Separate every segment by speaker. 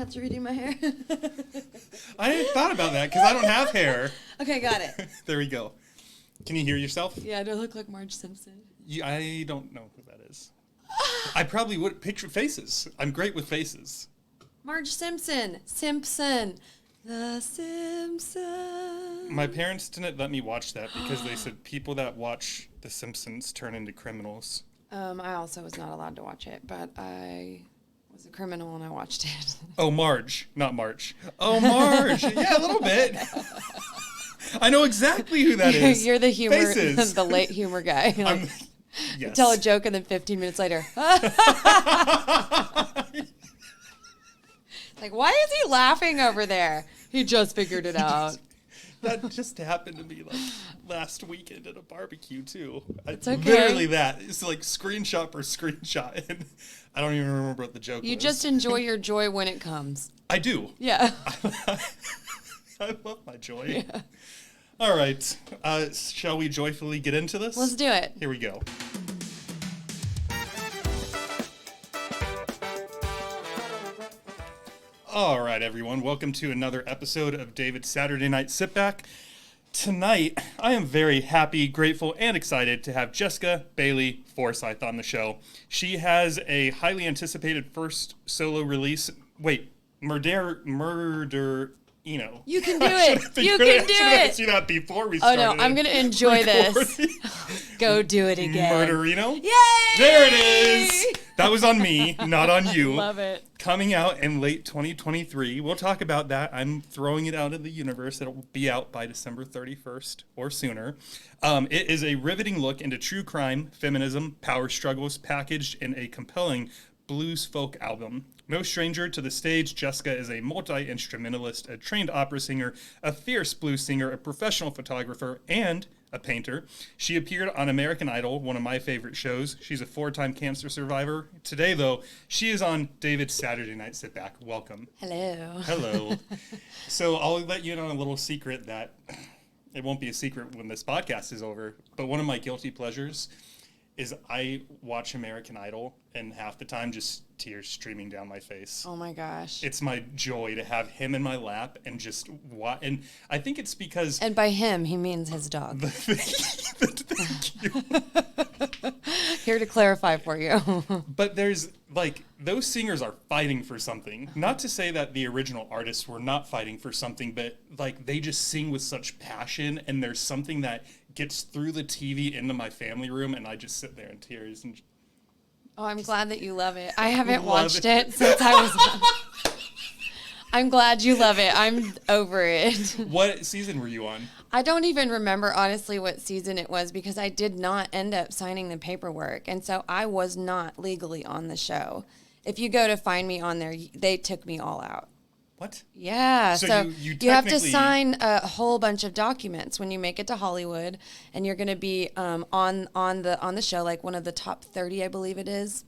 Speaker 1: cats are eating my hair.
Speaker 2: I hadn't thought about that because I don't have hair.
Speaker 1: Okay, got it.
Speaker 2: There we go. Can you hear yourself?
Speaker 1: Yeah, do I look like Marge Simpson?
Speaker 2: I don't know who that is. I probably would picture faces. I'm great with faces.
Speaker 1: Marge Simpson. Simpson. The Simpsons.
Speaker 2: My parents didn't let me watch that because they said people that watch The Simpsons turn into criminals.
Speaker 1: I also was not allowed to watch it, but I was a criminal and I watched it.
Speaker 2: Oh, Marge, not March. Oh, Marge. Yeah, a little bit. I know exactly who that is.
Speaker 1: You're the humor,
Speaker 2: Faces.
Speaker 1: the late humor guy. Like,
Speaker 2: yes.
Speaker 1: tell a joke and then 15 minutes later. Like, why is he laughing over there? He just figured it out.
Speaker 2: That just happened to me like last weekend at a barbecue too.
Speaker 1: It's okay.
Speaker 2: Literally that. It's like screenshot per screenshot. And I don't even remember what the joke was.
Speaker 1: You just enjoy your joy when it comes.
Speaker 2: I do.
Speaker 1: Yeah.
Speaker 2: I love my joy. Yeah. All right. Shall we joyfully get into this?
Speaker 1: Let's do it.
Speaker 2: Here we go. All right, everyone. Welcome to another episode of David's Saturday Night Sitback. Tonight, I am very happy, grateful, and excited to have Jeska Bailey Forsyth on the show. She has a highly anticipated first solo release. Wait, Murder.
Speaker 1: You can do it. You can do it.
Speaker 2: See that before we started.
Speaker 1: Oh no, I'm gonna enjoy this. Go do it again.
Speaker 2: Murderino.
Speaker 1: Yay!
Speaker 2: There it is. That was on me, not on you.
Speaker 1: Love it.
Speaker 2: Coming out in late 2023. We'll talk about that. I'm throwing it out in the universe. It'll be out by December 31st or sooner. It is a riveting look into true crime, feminism, power struggles, packaged in a compelling blues folk album. No stranger to the stage, Jeska is a multi-instrumentalist, a trained opera singer, a fierce blues singer, a professional photographer, and a painter. She appeared on American Idol, one of my favorite shows. She's a 4-time cancer survivor. Today, though, she is on David's Saturday Night Sitback. Welcome.
Speaker 1: Hello.
Speaker 2: Hello. So I'll let you know a little secret that it won't be a secret when this podcast is over, but one of my guilty pleasures is I watch American Idol and half the time just tears streaming down my face.
Speaker 1: Oh my gosh.
Speaker 2: It's my joy to have him in my lap and just watch. And I think it's because...
Speaker 1: And by him, he means his dog.
Speaker 2: Thank you.
Speaker 1: Here to clarify for you.
Speaker 2: But there's, like, those singers are fighting for something. Not to say that the original artists were not fighting for something, but, like, they just sing with such passion, and there's something that gets through the TV into my family room, and I just sit there in tears. And
Speaker 1: oh, I'm glad that you love it. I haven't watched it since I was... I'm glad you love it. I'm over it.
Speaker 2: What season were you on?
Speaker 1: I don't even remember, honestly, what season it was because I did not end up signing the paperwork. And so I was not legally on the show. If you go to find me on there, they took me all out.
Speaker 2: What?
Speaker 1: Yeah. So
Speaker 2: you
Speaker 1: have to sign a whole bunch of documents when you make it to Hollywood, and you're going to be on the show, like one of the top 30, I believe it is,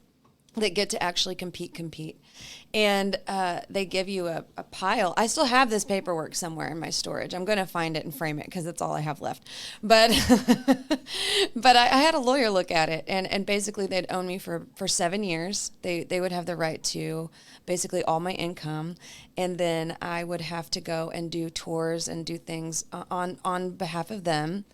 Speaker 1: that get to actually compete. And they give you a pile. I still have this paperwork somewhere in my storage. I'm going to find it and frame it because it's all I have left. But but I had a lawyer look at it, and basically they'd own me for 7 years. They would have the right to basically all my income, and then I would have to go and do tours and do things on behalf of them.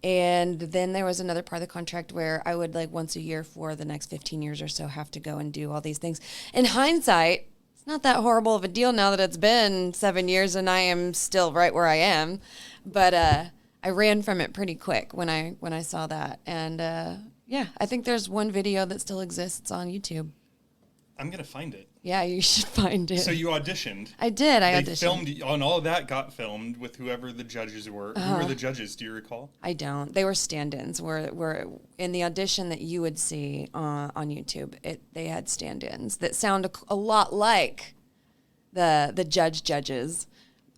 Speaker 1: And then there was another part of the contract where I would, like, once a year for the next 15 years or so have to go and do all these things. In hindsight, it's not that horrible of a deal now that it's been 7 years and I am still right where I am. But I ran from it pretty quick when I saw that. And yeah, I think there's one video that still exists on YouTube.
Speaker 2: I'm going to find it.
Speaker 1: Yeah, you should find it.
Speaker 2: So you auditioned.
Speaker 1: I did. I
Speaker 2: auditioned. Filmed on all of that. Got filmed with whoever the judges were. Who were the judges? Do you recall?
Speaker 1: I don't. They were stand-ins. Were in the audition that you would see on YouTube. They had stand-ins that sound a lot like the judges.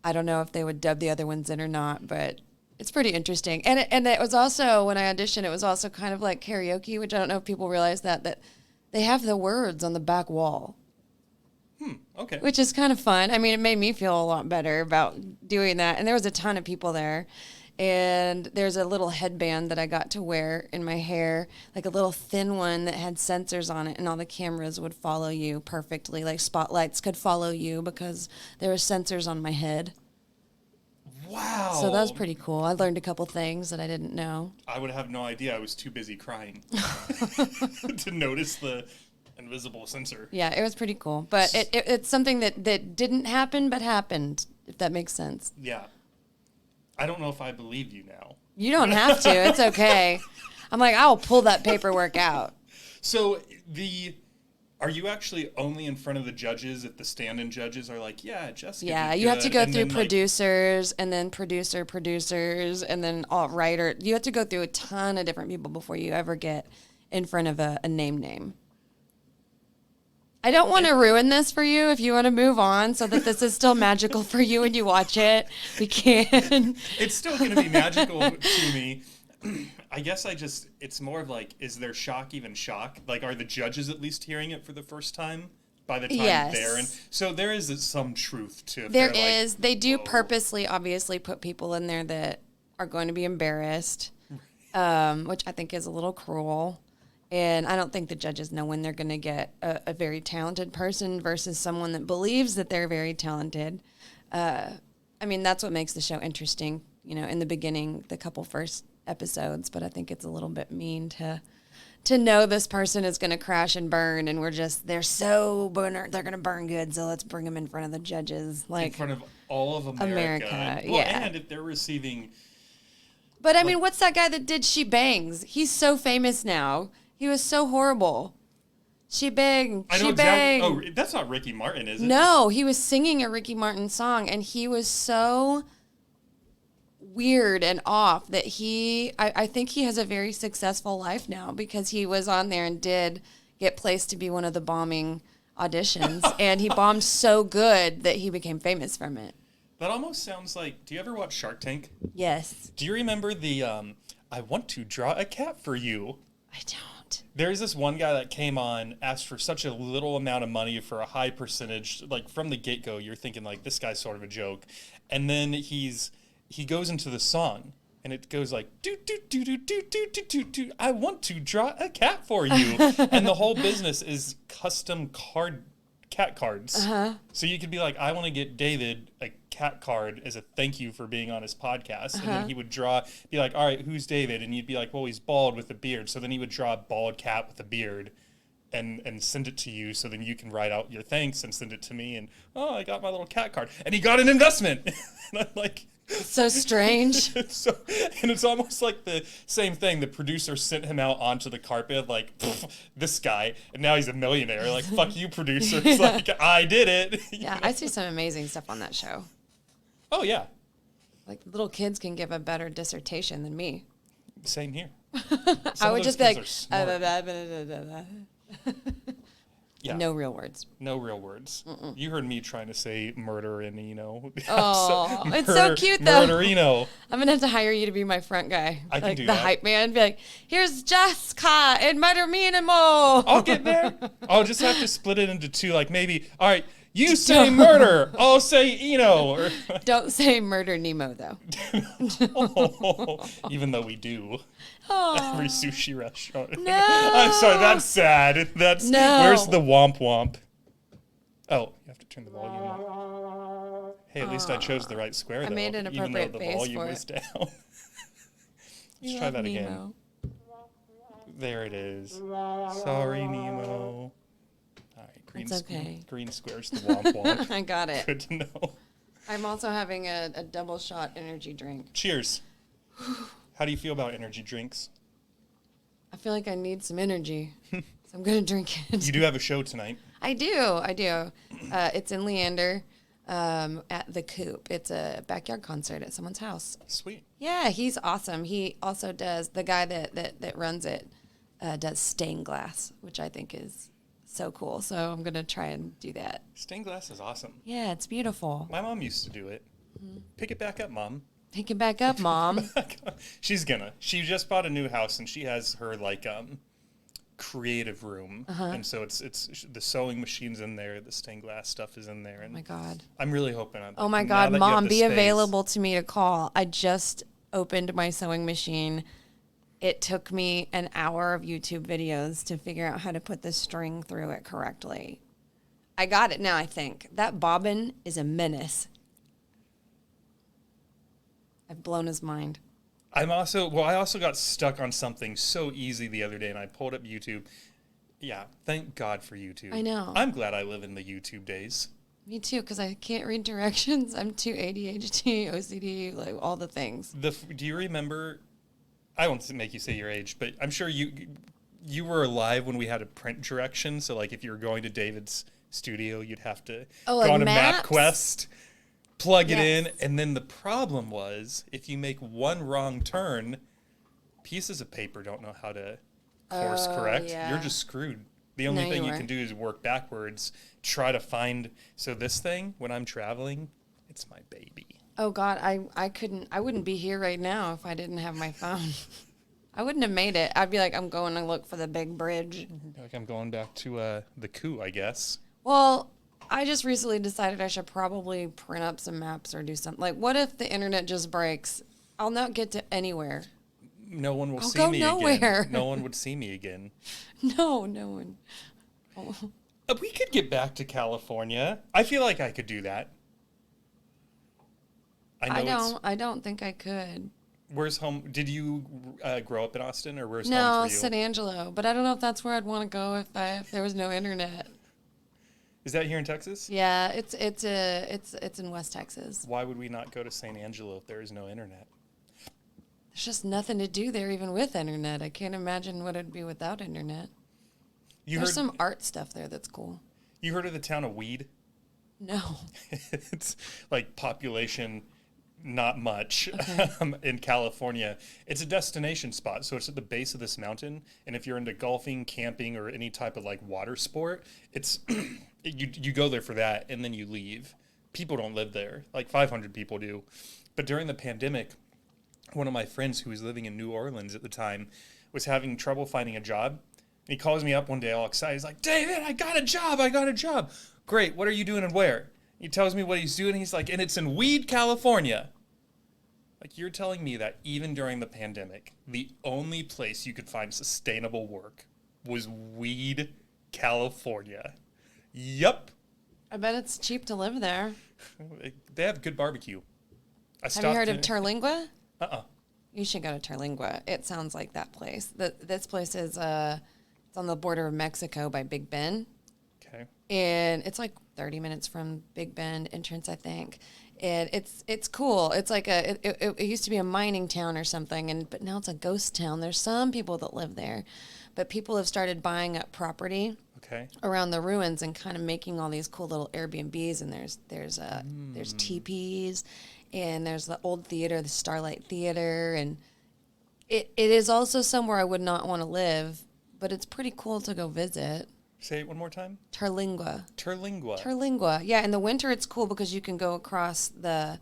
Speaker 1: I don't know if they would dub the other ones in or not, but it's pretty interesting. And it was also, when I auditioned, it was also kind of like karaoke, which I don't know if people realize that they have the words on the back wall.
Speaker 2: Okay.
Speaker 1: Which is kind of fun. I mean, it made me feel a lot better about doing that. And there was a ton of people there. And there's a little headband that I got to wear in my hair, like a little thin one that had sensors on it, and all the cameras would follow you perfectly. Like spotlights could follow you because there were sensors on my head.
Speaker 2: Wow.
Speaker 1: So that was pretty cool. I learned a couple things that I didn't know.
Speaker 2: I would have no idea. I was too busy crying to notice the invisible sensor.
Speaker 1: Yeah, it was pretty cool. But it's something that didn't happen but happened, if that makes sense.
Speaker 2: Yeah. I don't know if I believe you now.
Speaker 1: You don't have to. It's okay. I'm like, I'll pull that paperwork out.
Speaker 2: So are you actually only in front of the judges if the stand-in judges are like, yeah, Jeska?
Speaker 1: Yeah, you have to go through producers and then producers and then all writer. You have to go through a ton of different people before you ever get in front of a name. I don't want to ruin this for you. If you want to move on so that this is still magical for you when you watch it, we can.
Speaker 2: It's still going to be magical to me. I guess it's more of like, is there shock even shock? Like, are the judges at least hearing it for the first time by the time they're in? So there is some truth to it.
Speaker 1: There is. They do purposely, obviously, put people in there that are going to be embarrassed, which I think is a little cruel. And I don't think the judges know when they're going to get a very talented person versus someone that believes that they're very talented. I mean, that's what makes the show interesting, you know, in the beginning, the couple first episodes. But I think it's a little bit mean to know this person is going to crash and burn, and they're going to burn good, so let's bring them in front of the judges. Like,
Speaker 2: in front of all of America. Well,
Speaker 1: yeah.
Speaker 2: And if they're receiving...
Speaker 1: But, I mean, what's that guy that did She Bangs? He's so famous now. He was so horrible. She banged.
Speaker 2: I know exactly. Oh, that's not Ricky Martin, is it?
Speaker 1: No, he was singing a Ricky Martin song, and he was so weird and off that I think he has a very successful life now because he was on there and did get placed to be one of the bombing auditions, and he bombed so good that he became famous from it.
Speaker 2: That almost sounds like, do you ever watch Shark Tank?
Speaker 1: Yes.
Speaker 2: Do you remember the, I want to draw a cat for you?
Speaker 1: I don't.
Speaker 2: There's this one guy that came on, asked for such a little amount of money for a high percentage. Like, from the get-go, you're thinking, like, this guy's sort of a joke. And then he goes into the song, and it goes like, do, do, do, do, do, do, do, do, do, I want to draw a cat for you. And the whole business is custom cat cards. Uh-huh. So you could be like, I want to get David a cat card as a thank you for being on his podcast. And then he would be like, all right, who's David? And you'd be like, well, he's bald with a beard. So then he would draw a bald cat with a beard and send it to you. So then you can write out your thanks and send it to me. And, oh, I got my little cat card. And he got an investment. And I'm like...
Speaker 1: So strange.
Speaker 2: And it's almost like the same thing. The producer sent him out onto the carpet, like, this guy, and now he's a millionaire. Like, fuck you, producer. It's like, I did it.
Speaker 1: Yeah, I see some amazing stuff on that show.
Speaker 2: Oh, yeah.
Speaker 1: Like, little kids can give a better dissertation than me.
Speaker 2: Same here.
Speaker 1: I would just be like,
Speaker 2: yeah.
Speaker 1: No real words.
Speaker 2: No real words. Mm-mm. You heard me trying to say murderino.
Speaker 1: Oh, it's so cute, though.
Speaker 2: Murderino.
Speaker 1: I'm going to have to hire you to be my front guy.
Speaker 2: I can do
Speaker 1: the
Speaker 2: that.
Speaker 1: hype man. Be like, here's Jeska and Murderino.
Speaker 2: I'll get there. I'll just have to split it into two. Like, maybe, all right, you say murder. I'll say Eno.
Speaker 1: Don't say murder Nemo, though.
Speaker 2: Even though we do.
Speaker 1: Oh,
Speaker 2: every sushi restaurant.
Speaker 1: No.
Speaker 2: I'm sorry, that's sad. Where's the womp womp? Oh, you have to turn the volume up. Hey, at least I chose the right square, though.
Speaker 1: I made an appropriate
Speaker 2: even though the
Speaker 1: face
Speaker 2: volume
Speaker 1: for
Speaker 2: was
Speaker 1: it.
Speaker 2: down. Let's try that again. There it is. Sorry, Nemo. All right, green square's the womp womp.
Speaker 1: I got it.
Speaker 2: Good to know.
Speaker 1: I'm also having a double shot energy drink.
Speaker 2: Cheers. How do you feel about energy drinks?
Speaker 1: I feel like I need some energy, so I'm going to drink it.
Speaker 2: You do have a show tonight.
Speaker 1: I do. It's in Leander at the Coop. It's a backyard concert at someone's house.
Speaker 2: Sweet.
Speaker 1: Yeah, he's awesome. He also does, the guy that runs it does stained glass, which I think is so cool. So I'm going to try and do that.
Speaker 2: Stained glass is awesome.
Speaker 1: Yeah, it's beautiful.
Speaker 2: My mom used to do it. Mm-hmm. Pick it back up, Mom.
Speaker 1: Pick it back up, Mom.
Speaker 2: She's gonna. She just bought a new house, and she has her, like, creative room. And so it's the sewing machine's in there, the stained glass stuff is in there. And
Speaker 1: oh, my God.
Speaker 2: I'm really hoping.
Speaker 1: Oh, my God, Mom, be available to me to call. I just opened my sewing machine, it took me an hour of YouTube videos to figure out how to put the string through it correctly. I got it now, I think. That bobbin is a menace. I've blown his mind.
Speaker 2: I also got stuck on something so easy the other day, and I pulled up YouTube. Yeah, thank God for YouTube.
Speaker 1: I know.
Speaker 2: I'm glad I live in the YouTube days.
Speaker 1: Me too, because I can't read directions. I'm too ADHD, OCD, like all the things.
Speaker 2: Do you remember? I won't make you say your age, but I'm sure you were alive when we had a print direction. So like if you were going to David's studio, you'd have to
Speaker 1: Oh,
Speaker 2: go
Speaker 1: like
Speaker 2: on a
Speaker 1: maps?
Speaker 2: MapQuest, plug it in,
Speaker 1: Yes.
Speaker 2: and then the problem was if you make one wrong turn, pieces of paper don't know how to course correct.
Speaker 1: yeah.
Speaker 2: You're just screwed. The only
Speaker 1: No,
Speaker 2: thing
Speaker 1: you
Speaker 2: you
Speaker 1: are.
Speaker 2: can do is work backwards, try to find. So this thing, when I'm traveling, it's my baby.
Speaker 1: Oh God, I wouldn't be here right now if I didn't have my phone. I wouldn't have made it. I'd be like, I'm going to look for the big bridge.
Speaker 2: Like I'm going back to the coup, I guess.
Speaker 1: Well, I just recently decided I should probably print up some maps or do something. Like, what if the internet just breaks? I'll not get to anywhere.
Speaker 2: No one will
Speaker 1: I'll
Speaker 2: see
Speaker 1: go
Speaker 2: me
Speaker 1: nowhere.
Speaker 2: again. No one would see me again.
Speaker 1: No one.
Speaker 2: We could get back to California. I feel like I could do that.
Speaker 1: I don't think I could.
Speaker 2: Where's home? Did you grow up in Austin, or where's
Speaker 1: No,
Speaker 2: home for you?
Speaker 1: San Angelo. But I don't know if that's where I'd want to go if there was no internet.
Speaker 2: Is that here in Texas?
Speaker 1: Yeah, it's in West Texas.
Speaker 2: Why would we not go to San Angelo if there is no internet?
Speaker 1: There's just nothing to do there, even with internet. I can't imagine what it'd be without internet. There's some art stuff there that's cool.
Speaker 2: You heard of the town of Weed?
Speaker 1: No.
Speaker 2: It's like population, not much,
Speaker 1: Okay.
Speaker 2: in California. It's a destination spot, so it's at the base of this mountain. And if you're into golfing, camping, or any type of like water sport, it's you go there for that, and then you leave. People don't live there. Like 500 people do. But during the pandemic, one of my friends who was living in New Orleans at the time was having trouble finding a job. He calls me up one day all excited. He's like, David, I got a job. Great. What are you doing and where? He tells me what he's doing. He's like, and it's in Weed, California. Like, you're telling me that even during the pandemic, the only place you could find sustainable work was Weed, California. Yup.
Speaker 1: I bet it's cheap to live there.
Speaker 2: They have good barbecue.
Speaker 1: Have you heard of Terlingua?
Speaker 2: Uh-uh.
Speaker 1: You should go to Terlingua. It sounds like that place. This place is it's on the border of Mexico by Big Bend.
Speaker 2: Okay.
Speaker 1: And it's like 30 minutes from Big Bend entrance, I think. And it's cool. It's like it used to be a mining town or something, but now it's a ghost town. There's some people that live there, but people have started buying up property
Speaker 2: Okay.
Speaker 1: around the ruins and kind of making all these cool little Airbnbs. And there's teepees, and there's the old theater, the Starlight Theater, and it is also somewhere I would not want to live, but it's pretty cool to go visit.
Speaker 2: Say it one more time.
Speaker 1: Terlingua.
Speaker 2: Terlingua.
Speaker 1: Yeah, in the winter it's cool because you can go across go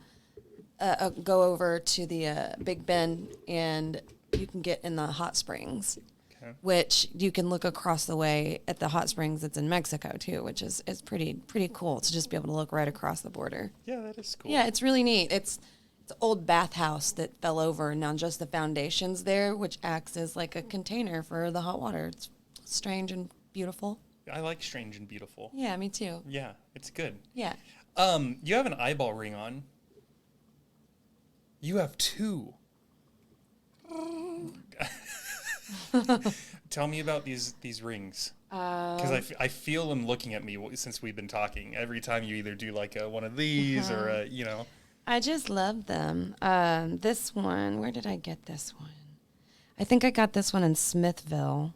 Speaker 1: over to the Big Bend, and you can get in the hot springs,
Speaker 2: Okay.
Speaker 1: which you can look across the way at the hot springs that's in Mexico too, which is pretty cool to just be able to look right across the border.
Speaker 2: Yeah, that is cool.
Speaker 1: Yeah, it's really neat. It's an old bathhouse that fell over, and now just the foundation's there, which acts as like a container for the hot water. It's strange and beautiful.
Speaker 2: I like strange and beautiful.
Speaker 1: Yeah, me too.
Speaker 2: Yeah, it's good.
Speaker 1: Yeah.
Speaker 2: You have an eyeball ring on. You have two. Tell me about these rings. Because I feel them looking at me since we've been talking. Every time you either do like one of these or
Speaker 1: I just love them. This one, where did I get this one? I think I got this one in Smithville,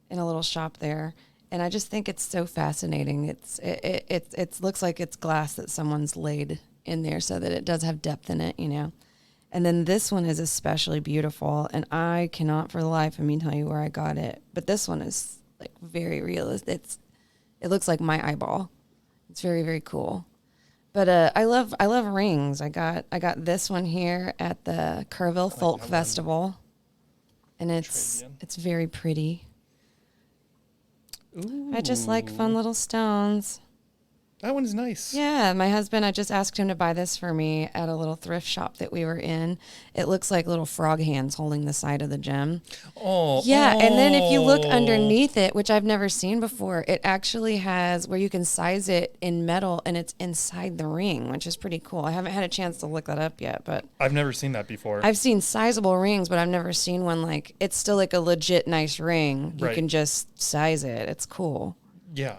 Speaker 1: in a little shop there, and I just think it's so fascinating. It looks like it's glass that someone's laid in there so that it does have depth in it, you know. And then this one is especially beautiful, and I cannot for the life of me tell you where I got it. But this one is like very realistic. It looks like my eyeball. It's very, very cool. But I love rings. I got this one here at the Kerrville Folk Festival, and it's very pretty.
Speaker 2: Ooh.
Speaker 1: I just like fun little stones.
Speaker 2: That one's nice.
Speaker 1: Yeah, my husband, I just asked him to buy this for me at a little thrift shop that we were in. It looks like little frog hands holding the side of the gem.
Speaker 2: Oh.
Speaker 1: Yeah, and then if you look
Speaker 2: oh.
Speaker 1: underneath it, which I've never seen before, it actually has where you can size it in metal and it's inside the ring, which is pretty cool. I haven't had a chance to look that up yet, but
Speaker 2: I've never seen that before.
Speaker 1: I've seen sizable rings, but I've never seen one like it's still like a legit nice ring. You
Speaker 2: Right.
Speaker 1: can just size it. It's cool.
Speaker 2: Yeah.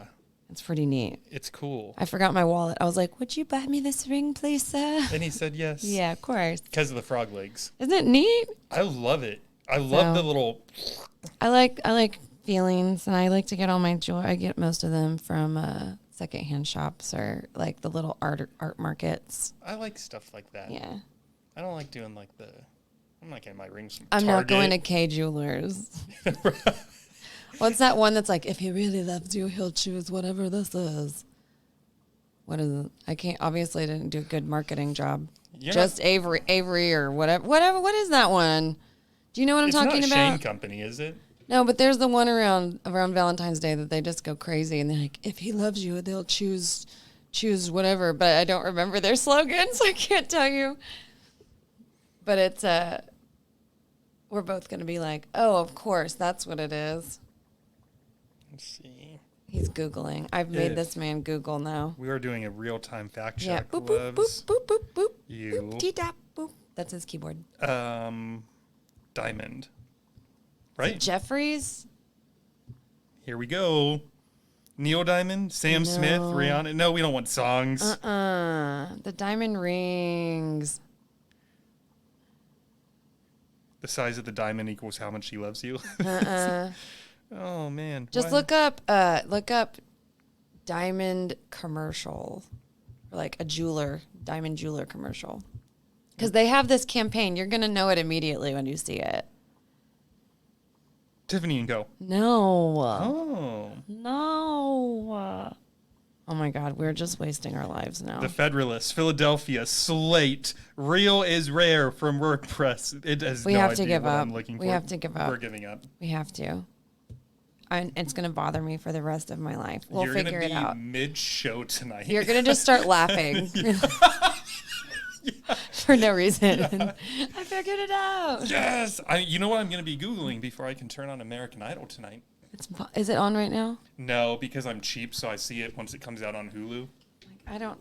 Speaker 1: It's pretty neat.
Speaker 2: It's cool.
Speaker 1: I forgot my wallet. I was like, would you buy me this ring, please, sir?
Speaker 2: And he said yes.
Speaker 1: Yeah, of course.
Speaker 2: Because of the frog legs.
Speaker 1: Isn't it neat?
Speaker 2: I love it. I love the little...
Speaker 1: I like feelings, and I like to get all my joy. I get most of them from secondhand shops or like the little art markets.
Speaker 2: I like stuff like that.
Speaker 1: Yeah.
Speaker 2: I don't like doing like the... I'm not getting my rings from
Speaker 1: I'm
Speaker 2: Target.
Speaker 1: not going to K Jewelers. What's that one that's like, if he really loves you, he'll choose whatever this is? What is it? I can't, obviously I didn't do a good marketing job.
Speaker 2: You're
Speaker 1: Just
Speaker 2: not-
Speaker 1: Avery or whatever. What is that one? Do you know what I'm talking
Speaker 2: It's not
Speaker 1: about?
Speaker 2: Shane Company, is it?
Speaker 1: No, but there's the one around Valentine's Day that they just go crazy and they're like, if he loves you, they'll choose whatever. But I don't remember their slogan, so I can't tell you. But it's we're both gonna be like, oh, of course, that's what it is.
Speaker 2: Let's see.
Speaker 1: He's Googling. I've made this man Google now.
Speaker 2: We are doing a real-time fact
Speaker 1: Yeah.
Speaker 2: check.
Speaker 1: Boop, boop,
Speaker 2: Loves.
Speaker 1: boop, boop, boop, boop.
Speaker 2: You.
Speaker 1: Boop, tee-tap, boop. That's his keyboard.
Speaker 2: Diamond. Right?
Speaker 1: Jeffries?
Speaker 2: Here we go. Neil Diamond, Sam Smith, Rihanna. No, we don't want songs.
Speaker 1: The diamond rings.
Speaker 2: The size of the diamond equals how much she loves you. Oh man.
Speaker 1: Just
Speaker 2: Why-
Speaker 1: look up diamond commercial. Or like a diamond jeweler commercial. Because they have this campaign. You're going to know it immediately when you see it.
Speaker 2: Tiffany & Co.
Speaker 1: No.
Speaker 2: Oh.
Speaker 1: No. Oh my God, we're just wasting our lives now.
Speaker 2: The Federalist, Philadelphia, Slate, Real is Rare from WordPress. It has
Speaker 1: We
Speaker 2: no
Speaker 1: have to
Speaker 2: idea
Speaker 1: give
Speaker 2: what
Speaker 1: up.
Speaker 2: I'm looking
Speaker 1: We
Speaker 2: for.
Speaker 1: have to give up.
Speaker 2: We're giving up.
Speaker 1: We have to. And it's going to bother me for the rest of my life. We'll
Speaker 2: You're
Speaker 1: figure it
Speaker 2: gonna
Speaker 1: out.
Speaker 2: be mid-show tonight.
Speaker 1: You're going to just start laughing. For no reason. I figured it out.
Speaker 2: Yes. You know what I'm going to be Googling before I can turn on American Idol tonight?
Speaker 1: Is it on right now?
Speaker 2: No, because I'm cheap, so I see it once it comes out on Hulu.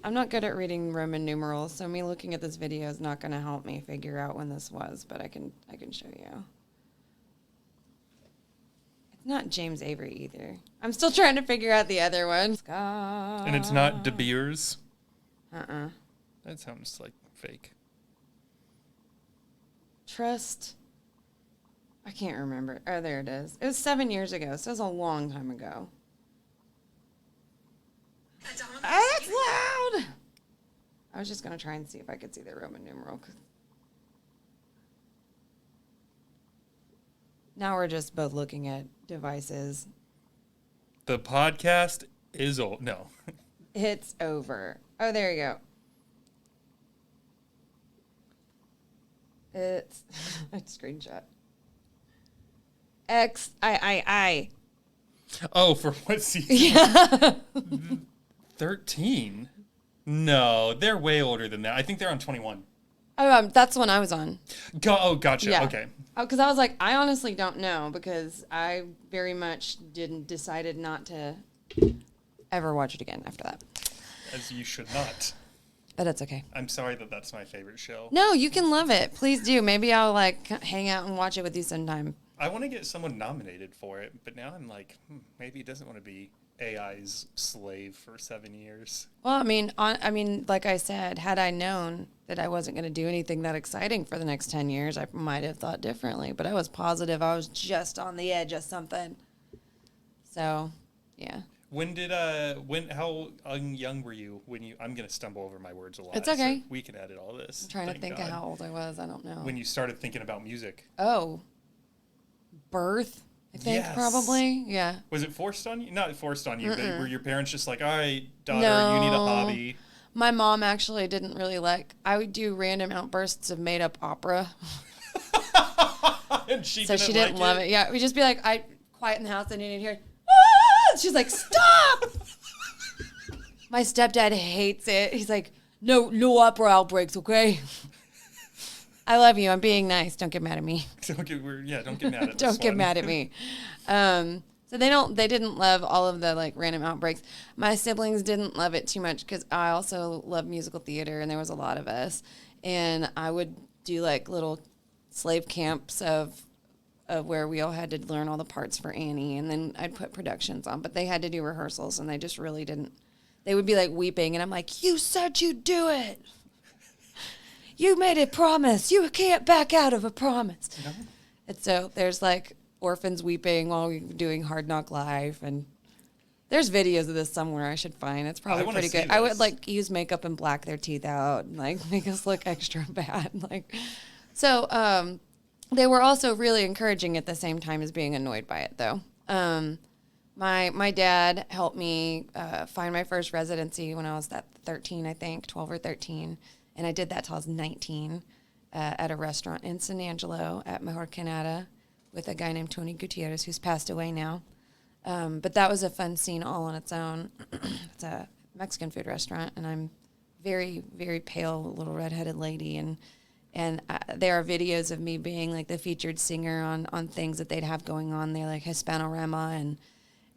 Speaker 1: I'm not good at reading Roman numerals, so me looking at this video is not going to help me figure out when this was, but I can show you. It's not James Avery either. I'm still trying to figure out the other one.
Speaker 2: And it's not De Beers. That sounds like fake.
Speaker 1: Trust. I can't remember. Oh, there it is. It was 7 years ago, so it was a long time ago. Oh, that's loud! I was just going to try and see if I could see the Roman numeral. Now we're just both looking at devices.
Speaker 2: The podcast is old. No.
Speaker 1: It's over. Oh, there you go. It's a screenshot. XIII.
Speaker 2: Oh, for what season?
Speaker 1: Yeah.
Speaker 2: 13? No, they're way older than that. I think they're on 21.
Speaker 1: Oh, that's the one I was on.
Speaker 2: Gotcha.
Speaker 1: Yeah.
Speaker 2: Okay.
Speaker 1: Oh, because I was like, I honestly don't know because I very much decided not to ever watch it again after that.
Speaker 2: As you should not.
Speaker 1: But it's okay.
Speaker 2: I'm sorry that that's my favorite show.
Speaker 1: No, you can love it. Please do. Maybe I'll like hang out and watch it with you sometime.
Speaker 2: I want to get someone nominated for it, but now I'm like, maybe he doesn't want to be AI's slave for 7 years.
Speaker 1: Well, I mean, like I said, had I known that I wasn't going to do anything that exciting for the next 10 years, I might have thought differently. But I was positive I was just on the edge of something. So, yeah.
Speaker 2: How young were you when you, I'm going to stumble over my words a lot.
Speaker 1: It's okay.
Speaker 2: So we can edit all this.
Speaker 1: I'm trying to
Speaker 2: Thank
Speaker 1: think
Speaker 2: God.
Speaker 1: of how old I was. I don't know.
Speaker 2: When you started thinking about music.
Speaker 1: Oh, birth, I think,
Speaker 2: Yes.
Speaker 1: probably. Yeah.
Speaker 2: Was it forced on you? Not forced on you, but were your parents just like, all right, daughter,
Speaker 1: No.
Speaker 2: you need a hobby?
Speaker 1: My mom actually didn't really like, I would do random outbursts of made up opera.
Speaker 2: And she
Speaker 1: So
Speaker 2: didn't
Speaker 1: she didn't
Speaker 2: like
Speaker 1: love
Speaker 2: it.
Speaker 1: it. Yeah. We'd just be like, quiet in the house and you'd hear, ah! She's like, stop. My stepdad hates it. He's like, no opera outbreaks, okay? I love you. I'm being nice. Don't get mad at me.
Speaker 2: Don't get mad at
Speaker 1: Don't get mad at me. So they didn't love all of the like random outbreaks. My siblings didn't love it too much because I also love musical theater and there was a lot of us. And I would do like little slave camps of where we all had to learn all the parts for Annie. And then I'd put productions on, but they had to do rehearsals and they just really didn't. They would be like weeping and I'm like, you said you'd do it. You made a promise. You can't back out of a promise. No. And so there's like orphans weeping while we're doing Hard Knock Live. And there's videos of this somewhere I should find. It's probably pretty good. I would like use makeup and black their teeth out and like make us look extra bad. Like, so they were also really encouraging at the same time as being annoyed by it though. My dad helped me find my first residency when I was 13, I think, 12 or 13. And I did that till I was 19 at a restaurant in San Angelo at Mejor Canada with a guy named Tony Gutierrez, who's passed away now. But that was a fun scene all on its own. It's a Mexican food restaurant, and I'm very, very pale little redheaded lady. And there are videos of me being like the featured singer on things that they'd have going on there, like Hispanorama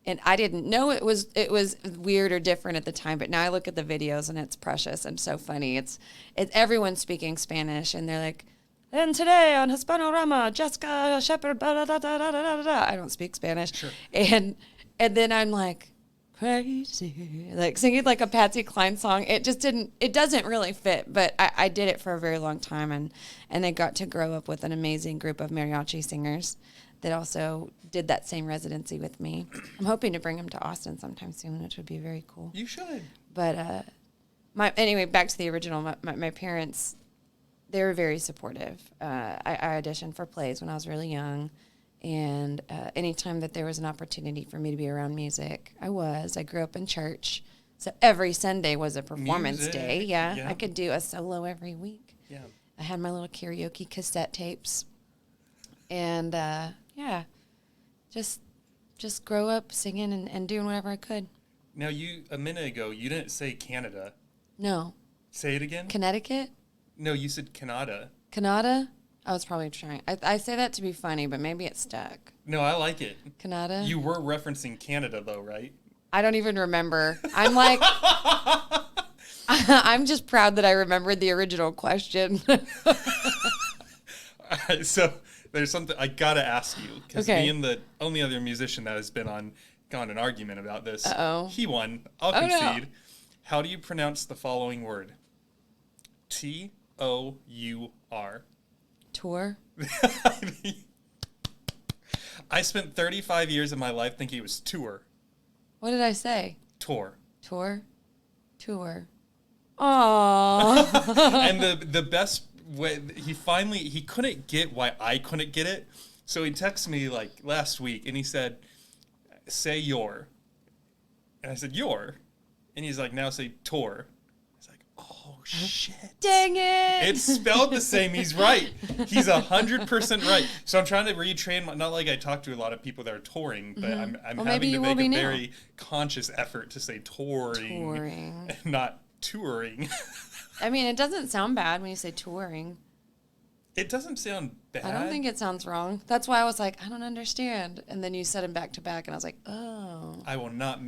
Speaker 1: and I didn't know it was weird or different at the time, but now I look at the videos and it's precious and so funny. It's everyone's speaking Spanish and they're like, and today on Hispanorama, Jeska Shepherd, blah, blah, blah, blah, blah, blah. I don't speak Spanish. Sure. And then I'm like, crazy, like singing like a Patsy Cline song. It doesn't really fit, but I did it for a very long time and I got to grow up with an amazing group of mariachi singers that also did that same residency with me. I'm hoping to bring them to Austin sometime soon, which would be very cool.
Speaker 2: You should.
Speaker 1: But anyway, back to the original. My parents, they were very supportive. I auditioned for plays when I was really young, and anytime that there was an opportunity for me to be around music, I was. I grew up in church, so every Sunday was a performance day. Yeah, I could do a solo every week. Yeah, I had my little karaoke cassette tapes, and yeah, just grow up singing and doing whatever I could.
Speaker 2: Now, a minute ago, you didn't say Canada.
Speaker 1: No.
Speaker 2: Say it again?
Speaker 1: Connecticut?
Speaker 2: No, you said Canada.
Speaker 1: Canada? I was probably trying. I say that to be funny, but maybe it stuck.
Speaker 2: No, I like it.
Speaker 1: Canada?
Speaker 2: You were referencing Canada, though, right?
Speaker 1: I don't even remember. I'm like... I'm just proud that I remembered the original question.
Speaker 2: All right, so... There's something I gotta ask you because me and the only other musician that has gone an argument about this. He won. I'll concede. No. How do you pronounce the following word? Tour.
Speaker 1: Tour.
Speaker 2: I spent 35 years of my life thinking it was tour.
Speaker 1: What did I say?
Speaker 2: Tour.
Speaker 1: Tour. Aww.
Speaker 2: And the best. He couldn't get why I couldn't get it, so he texted me like last week and he said, say your, and I said your, and he's like, now say tour. I was like, oh shit,
Speaker 1: dang it,
Speaker 2: it's spelled the same. He's right. He's 100% right. So I'm trying to retrain not like I talk to a lot of people that are touring, but I'm having to make a very conscious effort to say touring. And not touring.
Speaker 1: I mean, it doesn't sound bad when you say touring.
Speaker 2: It doesn't sound bad.
Speaker 1: I don't think it sounds wrong. That's why I was like, I don't understand. And then you said them back to back, and I was like, oh.
Speaker 2: I will not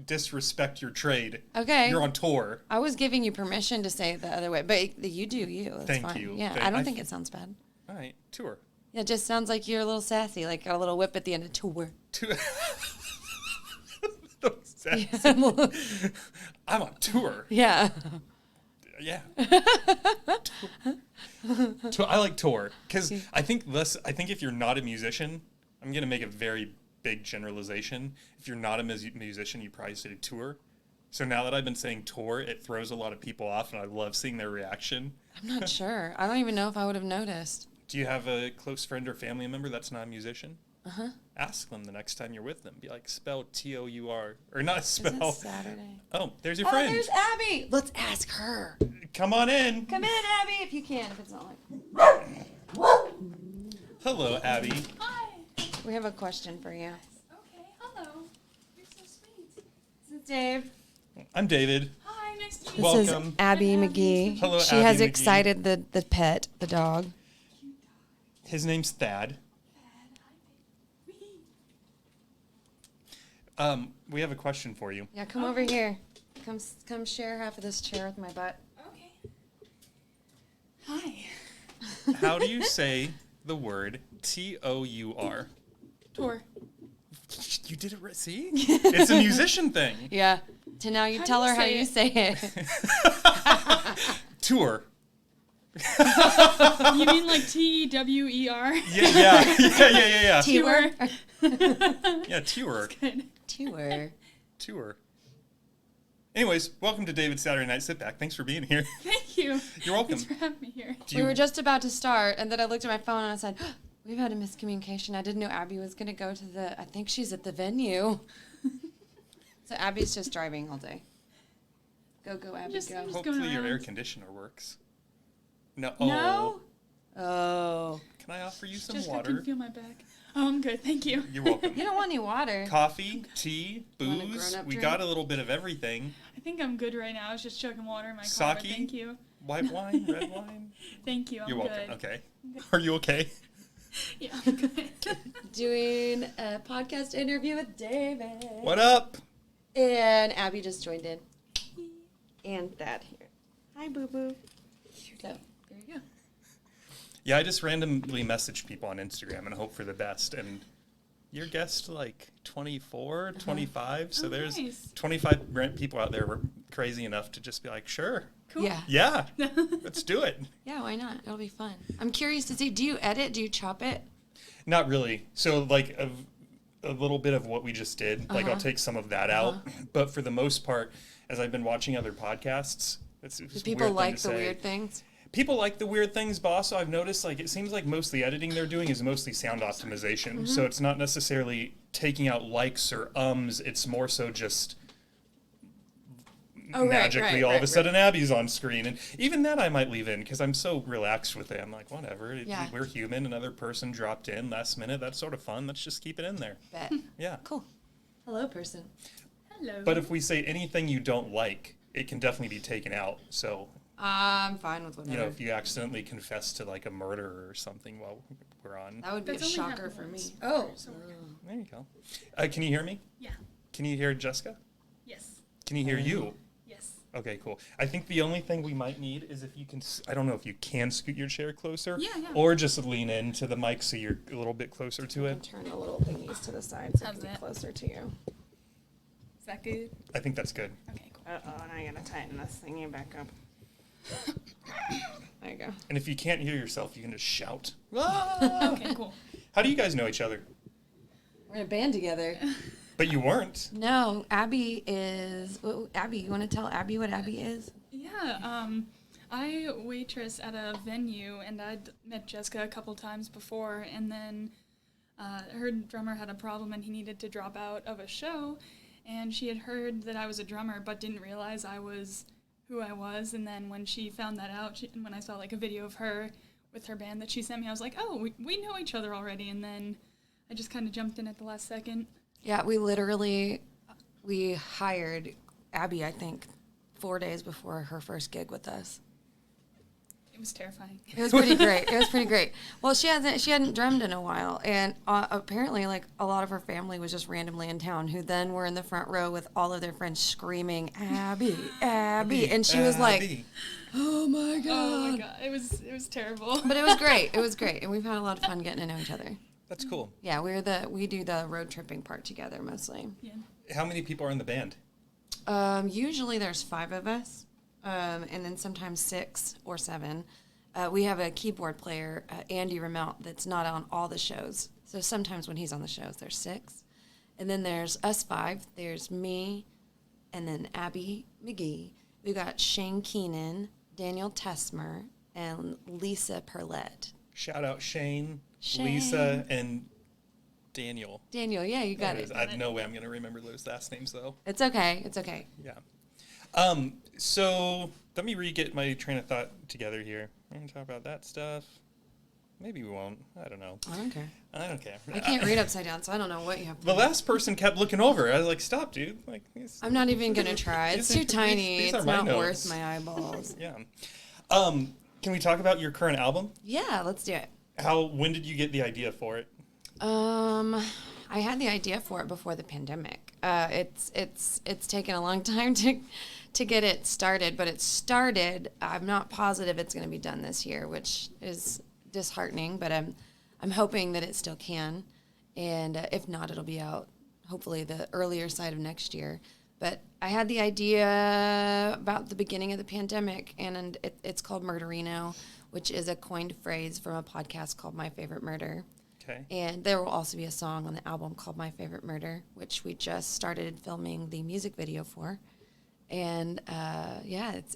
Speaker 2: disrespect your trade.
Speaker 1: Okay.
Speaker 2: You're on tour.
Speaker 1: I was giving you permission to say it the other way, but you do you. That's
Speaker 2: Thank
Speaker 1: fine.
Speaker 2: you.
Speaker 1: Yeah, I don't think it sounds bad.
Speaker 2: All right, tour.
Speaker 1: Yeah, it just sounds like you're a little sassy, like got a little whip at the end of tour.
Speaker 2: Sassy. I'm on tour.
Speaker 1: Yeah.
Speaker 2: Yeah. I like tour because I think if you're not a musician, I'm going to make a very big generalization. If you're not a musician, you probably say tour. So now that I've been saying tour, it throws a lot of people off, and I love seeing their reaction.
Speaker 1: I'm not sure. I don't even know if I would have noticed.
Speaker 2: Do you have a close friend or family member that's not a musician?
Speaker 1: Uh-huh.
Speaker 2: Ask them the next time you're with them. Be like, spell T-O-U-R. Or not spell.
Speaker 1: Is it Saturday?
Speaker 2: Oh, there's your friend.
Speaker 1: Oh, there's Abby. Let's ask her.
Speaker 2: Come on in.
Speaker 1: Come in, Abby, if you can, if it's not like...
Speaker 2: Hello, Abby.
Speaker 3: Hi.
Speaker 1: We have a question for you.
Speaker 3: Okay, hello. You're so sweet.
Speaker 1: This is Dave.
Speaker 2: I'm David.
Speaker 3: Hi, nice to meet
Speaker 1: This
Speaker 3: you.
Speaker 2: Welcome.
Speaker 1: is Abby
Speaker 3: Hi, Abby.
Speaker 1: McGee.
Speaker 2: Hello,
Speaker 1: She
Speaker 2: Abby
Speaker 1: has
Speaker 2: McGee.
Speaker 1: excited the pet, the dog.
Speaker 2: His name's Thad. We have a question for you.
Speaker 1: Yeah, come over here. Come share half of this chair with my butt.
Speaker 3: Okay. Hi.
Speaker 2: How do you say the word T-O-U-R?
Speaker 3: Tour.
Speaker 2: You did it right. See? It's a musician thing.
Speaker 1: Yeah. To now you
Speaker 3: How do
Speaker 1: tell
Speaker 3: you
Speaker 1: her how
Speaker 3: say
Speaker 1: you
Speaker 3: it?
Speaker 1: say it.
Speaker 2: Tour.
Speaker 3: You mean like T-E-W-E-R?
Speaker 2: Yeah.
Speaker 1: Tour.
Speaker 2: Yeah, tour.
Speaker 3: Good.
Speaker 1: Tour.
Speaker 2: Tour. Anyways, welcome to David's Saturday Night Sit Back. Thanks for being here.
Speaker 3: Thank you.
Speaker 2: You're welcome.
Speaker 3: Thanks for having me here.
Speaker 2: Do
Speaker 1: We
Speaker 2: you-
Speaker 1: were just about to start, and then I looked at my phone and I said, we've had a miscommunication. I didn't know Abby was going to go to I think she's at the venue. So Abby's just driving all day. Go, Abby,
Speaker 3: I'm just
Speaker 1: go.
Speaker 3: going
Speaker 2: Hopefully your
Speaker 3: around.
Speaker 2: air conditioner works. No.
Speaker 3: No?
Speaker 1: Oh.
Speaker 2: Can I offer you some
Speaker 3: Just I
Speaker 2: water?
Speaker 3: can feel my back. Oh, I'm good. Thank you.
Speaker 2: You're welcome.
Speaker 1: You don't want any water.
Speaker 2: Coffee, tea,
Speaker 1: Want a
Speaker 2: booze.
Speaker 1: grown-up
Speaker 2: We
Speaker 1: drink?
Speaker 2: got a little bit of everything.
Speaker 3: I think I'm good right now. I was just chugging water in my car. But
Speaker 2: Sake?
Speaker 3: thank you.
Speaker 2: White wine, red wine.
Speaker 3: Thank you. I'm
Speaker 2: You're welcome.
Speaker 3: good.
Speaker 2: Okay. Are you okay?
Speaker 3: Yeah, I'm good.
Speaker 1: Doing a podcast interview with David.
Speaker 2: What up?
Speaker 1: And Abby just joined in. And Thad here. Hi, boo boo. So, there you go.
Speaker 2: Yeah, I just randomly message people on Instagram and hope for the best. And your guest like 24, 25. So
Speaker 3: Oh,
Speaker 2: there's
Speaker 3: nice.
Speaker 2: 25 people out there were crazy enough to just be like, sure.
Speaker 3: Cool.
Speaker 1: Yeah.
Speaker 2: Yeah, let's do it.
Speaker 1: Yeah, why not? It'll be fun. I'm curious to see, do you edit? Do you chop it?
Speaker 2: Not really. So like a little bit of what we just did, like I'll take some of that out. But for the most part, as I've been watching other podcasts, it's
Speaker 1: Do
Speaker 2: a
Speaker 1: people
Speaker 2: weird thing
Speaker 1: like
Speaker 2: to
Speaker 1: the
Speaker 2: say.
Speaker 1: weird things?
Speaker 2: People like the weird things, but also I've noticed like it seems like most of the editing they're doing is mostly sound optimization. So it's not necessarily taking out likes or ums. It's more so just magically all of a sudden Abby's on screen. And even that I might leave in because I'm so relaxed with it. I'm like, whatever.
Speaker 1: Yeah.
Speaker 2: We're human. Another person dropped in last minute. That's sort of fun. Let's just keep it in there.
Speaker 1: Bet.
Speaker 2: Yeah.
Speaker 1: Cool. Hello, person.
Speaker 3: Hello.
Speaker 2: But if we say anything you don't like, it can definitely be taken out. So,
Speaker 1: I'm fine with whatever.
Speaker 2: you know, if you accidentally confess to like a murder or something while we're on,
Speaker 1: That would be
Speaker 3: That's
Speaker 1: a
Speaker 3: only
Speaker 1: shocker
Speaker 3: happened
Speaker 1: for me.
Speaker 3: once.
Speaker 1: Oh.
Speaker 3: So we're good.
Speaker 2: there you go. Can you hear me?
Speaker 3: Yeah.
Speaker 2: Can you hear Jeska?
Speaker 3: Yes.
Speaker 2: Can you hear you?
Speaker 3: Yes.
Speaker 2: Okay, cool. I think the only thing we might need is if you can, I don't know if you can scoot your chair closer.
Speaker 3: Yeah.
Speaker 2: Or just lean into the mic so you're a little bit closer to
Speaker 1: And
Speaker 2: it.
Speaker 1: turn the little thingies to the side so I
Speaker 3: How's
Speaker 1: can get
Speaker 3: that?
Speaker 1: closer to you.
Speaker 3: Is that good?
Speaker 2: I think that's good.
Speaker 3: Okay, cool.
Speaker 1: Uh-oh, now I gotta tighten this thingy back up. There you go.
Speaker 2: And if you can't hear yourself, you can just shout.
Speaker 3: Okay, cool.
Speaker 2: How do you guys know each other?
Speaker 1: We're in a band together.
Speaker 2: But you weren't.
Speaker 1: No, Abby is... Abby, you want to tell Abby what Abby is?
Speaker 3: Yeah, I waitress at a venue, and I'd met Jeska a couple times before, and then her drummer had a problem, and he needed to drop out of a show, and she had heard that I was a drummer, but didn't realize I was who I was, and then when she found that out, and when I saw like a video of her with her band that she sent me, I was like, oh, we know each other already, and then I just kind of jumped in at the last second.
Speaker 1: Yeah, we hired Abby, I think, 4 days before her first gig with us.
Speaker 3: It was terrifying.
Speaker 1: It was pretty great. It was pretty great. Well, she hadn't drummed in a while, and apparently, like a lot of her family was just randomly in town, who then were in the front row with all of their friends screaming, "Abby, Abby!" And she was like,
Speaker 2: Abby.
Speaker 1: "Oh my god!"
Speaker 3: Oh my god, it was terrible.
Speaker 1: But it was great. It was great, and we've had a lot of fun getting to know each other.
Speaker 2: That's cool.
Speaker 1: Yeah, we do the road tripping part together mostly.
Speaker 3: Yeah.
Speaker 2: How many people are in the band?
Speaker 1: Usually there's 5 of us, and then sometimes 6 or 7. We have a keyboard player, Andy Ramelt, that's not on all the shows. So sometimes when he's on the shows, there's 6. And then there's us 5. There's me, and then Abby McGee. We've got Shane Keenan, Daniel Tesmer, and Lisa Perlette.
Speaker 2: Shout out Shane,
Speaker 1: Shane.
Speaker 2: Lisa, and Daniel.
Speaker 1: Daniel, yeah, you got it.
Speaker 2: I have no way I'm going to remember those last names, though.
Speaker 1: It's okay. It's okay.
Speaker 2: Yeah. So let me get my train of thought together here. We're going to talk about that stuff. Maybe we won't. I don't know.
Speaker 1: I don't care.
Speaker 2: I don't care.
Speaker 1: I can't read upside down, so I don't know what you have.
Speaker 2: The last person kept looking over. I was like, "Stop, dude!" Like,
Speaker 1: I'm not even gonna try. It's too tiny.
Speaker 2: these are
Speaker 1: It's
Speaker 2: my
Speaker 1: not
Speaker 2: notes.
Speaker 1: worth my eyeballs.
Speaker 2: Yeah. Can we talk about your current album?
Speaker 1: Yeah, let's do it.
Speaker 2: When did you get the idea for it?
Speaker 1: I had the idea for it before the pandemic. It's taken a long time to get it started, but it started. I'm not positive it's going to be done this year, which is disheartening, but I'm hoping that it still can, and if not, it'll be out hopefully the earlier side of next year. But I had the idea about the beginning of the pandemic, and it's called Murderino, which is a coined phrase from a podcast called My Favorite Murder.
Speaker 2: Okay.
Speaker 1: And there will also be a song on the album called My Favorite Murder, which we just started filming the music video for. And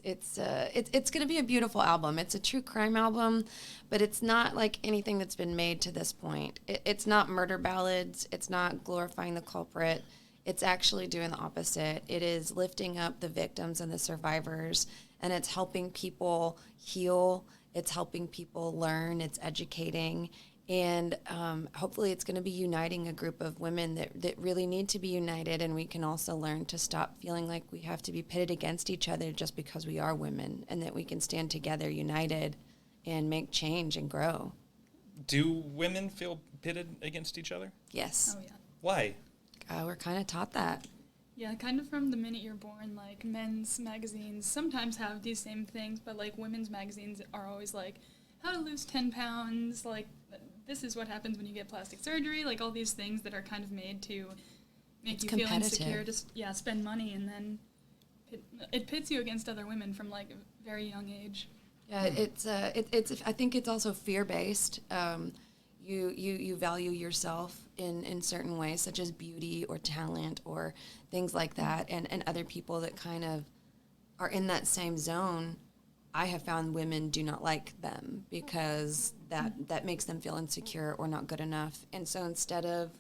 Speaker 1: it's going to be a beautiful album. It's a true crime album, but it's not like anything that's been made to this point. It's not murder ballads. It's not glorifying the culprit. It's actually doing the opposite. It is lifting up the victims and the survivors, and it's helping people heal. It's helping people learn. It's educating. And hopefully it's going to be uniting a group of women that really need to be united, and we can also learn to stop feeling like we have to be pitted against each other just because we are women, and that we can stand together united and make change and grow.
Speaker 2: Do women feel pitted against each other?
Speaker 1: Yes.
Speaker 3: Oh, yeah.
Speaker 2: Why?
Speaker 1: We're kind of taught that.
Speaker 3: Yeah, kind of from the minute you're born, like, men's magazines sometimes have these same things, but, like, women's magazines are always, like, how to lose 10 pounds, like, this is what happens when you get plastic surgery, like, all these things that are kind of made to make you feel insecure, just, spend money, and then it pits you against other women from, like, a very young age.
Speaker 1: Yeah, it's I think it's also fear-based. You value yourself in certain ways, such as beauty or talent or things like that, and other people that kind of are in that same zone, I have found women do not like them because that makes them feel insecure or not good enough. And so instead of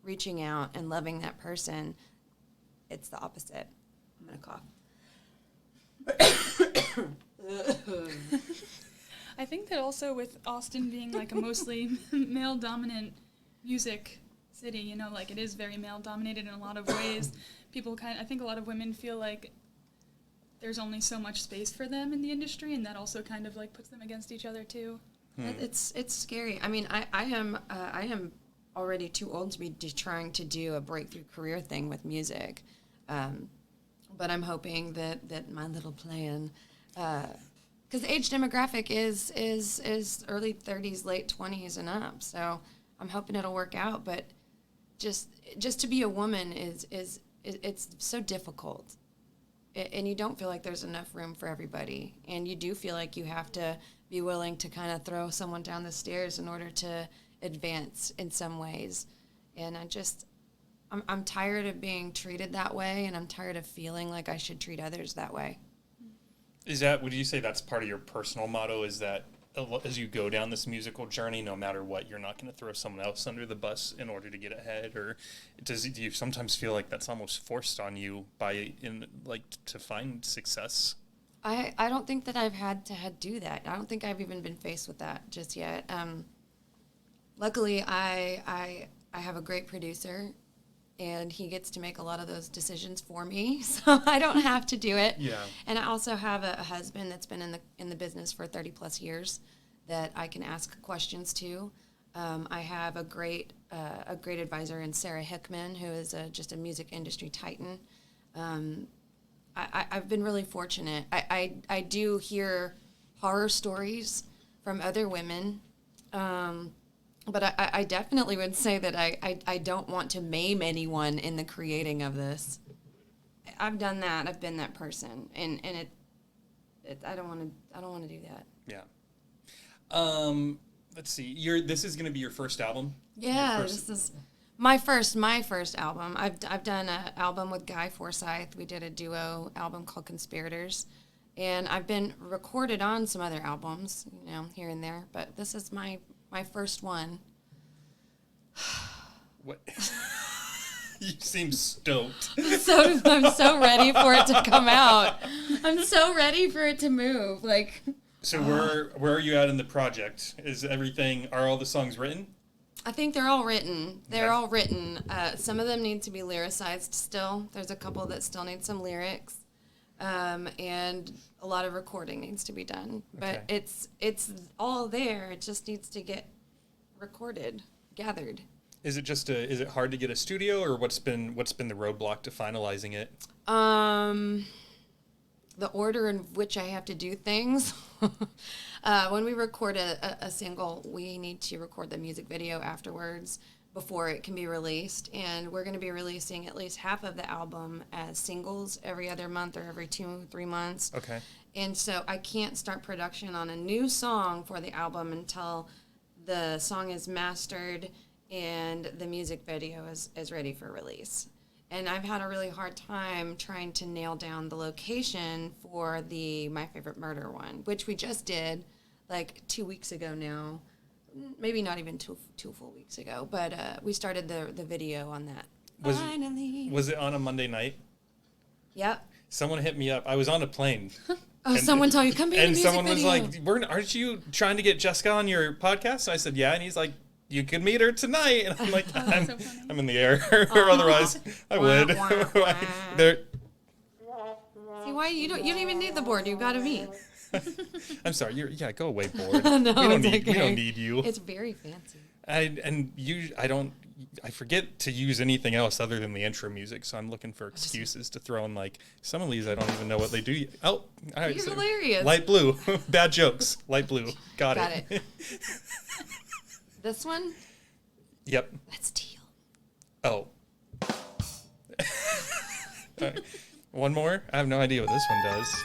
Speaker 1: reaching out and loving that person, it's the opposite. I'm going to cough.
Speaker 3: I think that also with Austin being, like, a mostly male-dominant music city, you know, like, it is very male-dominated in a lot of ways. I think a lot of women feel like there's only so much space for them in the industry, and that also kind of, like, puts them against each other too.
Speaker 1: It's scary. I mean, I am already too old to be trying to do a breakthrough career thing with music, but I'm hoping that my little plan, because the age demographic is early 30s, late 20s and up, so I'm hoping it'll work out. But just to be a woman is it's so difficult. And you don't feel like there's enough room for everybody. And you do feel like you have to be willing to kind of throw someone down the stairs in order to advance in some ways. And I'm tired of being treated that way, and I'm tired of feeling like I should treat others that way.
Speaker 2: Would you say that's part of your personal motto, is that as you go down this musical journey, no matter what, you're not going to throw someone else under the bus in order to get ahead? Or do you sometimes feel like that's almost forced on you to find success?
Speaker 1: I don't think that I've had to do that. I don't think I've even been faced with that just yet. Luckily, I have a great producer, and he gets to make a lot of those decisions for me, so I don't have to do it.
Speaker 2: Yeah.
Speaker 1: And I also have a husband that's been in the business for 30 plus years that I can ask questions to. I have a great advisor in Sarah Hickman, who is just a music industry titan. I've been really fortunate. I do hear horror stories from other women, but I definitely would say that I don't want to maim anyone in the creating of this. I've done that. I've been that person, and I don't want to do that.
Speaker 2: Yeah. Let's see. This is going to be your first album?
Speaker 1: Yeah, this is my first album. I've done an album with Guy Forsyth. We did a duo album called Conspirators, and I've been recorded on some other albums, here and there, but this is my first one.
Speaker 2: What? You seem stoked.
Speaker 1: I'm so ready for it to come out. I'm so ready for it to move. Like,
Speaker 2: So where are you at in the project? Are all the songs written?
Speaker 1: I think they're all written. They're
Speaker 2: Okay.
Speaker 1: all written. Some of them need to be lyricized still. There's a couple that still need some lyrics. And a lot of recording needs to be done. But
Speaker 2: Okay.
Speaker 1: it's all there. It just needs to get recorded, gathered.
Speaker 2: Is it hard to get a studio, or what's been the roadblock to finalizing it?
Speaker 1: The order in which I have to do things. When we record a single, we need to record the music video afterwards before it can be released. And we're going to be releasing at least half of the album as singles every other month or every 2-3 months.
Speaker 2: Okay.
Speaker 1: And so I can't start production on a new song for the album until the song is mastered and the music video is ready for release. And I've had a really hard time trying to nail down the location for the My Favorite Murder one, which we just did like 2 weeks ago now. Maybe not even two full weeks ago, but we started the video on that. Finally.
Speaker 2: Was it on a Monday night?
Speaker 1: Yep.
Speaker 2: Someone hit me up. I was on a plane.
Speaker 1: Oh, someone told you, come be in a
Speaker 2: And
Speaker 1: music
Speaker 2: someone was
Speaker 1: video.
Speaker 2: like, aren't you trying to get Jeska on your podcast? So I said, yeah. And he's like, you could meet her tonight. And I'm like,
Speaker 3: so funny.
Speaker 2: I'm in the air. Or otherwise, I would.
Speaker 1: Wah, wah, wah.
Speaker 2: There-
Speaker 1: See, why you don't even need the board. You've got to meet.
Speaker 2: I'm sorry. Go away, board.
Speaker 1: No,
Speaker 2: we don't
Speaker 1: it's
Speaker 2: we
Speaker 1: okay.
Speaker 2: don't need you.
Speaker 1: It's very fancy.
Speaker 2: I forget to use anything else other than the intro music, so I'm looking for excuses to throw in, like, some of these I don't even know what they do. Oh, all right.
Speaker 1: You're hilarious.
Speaker 2: Light blue. Bad jokes. Light blue. Got
Speaker 1: Got
Speaker 2: it.
Speaker 1: it. This one,
Speaker 2: Yep.
Speaker 1: that's teal.
Speaker 2: Oh. All right. One more? I have no idea what this one does.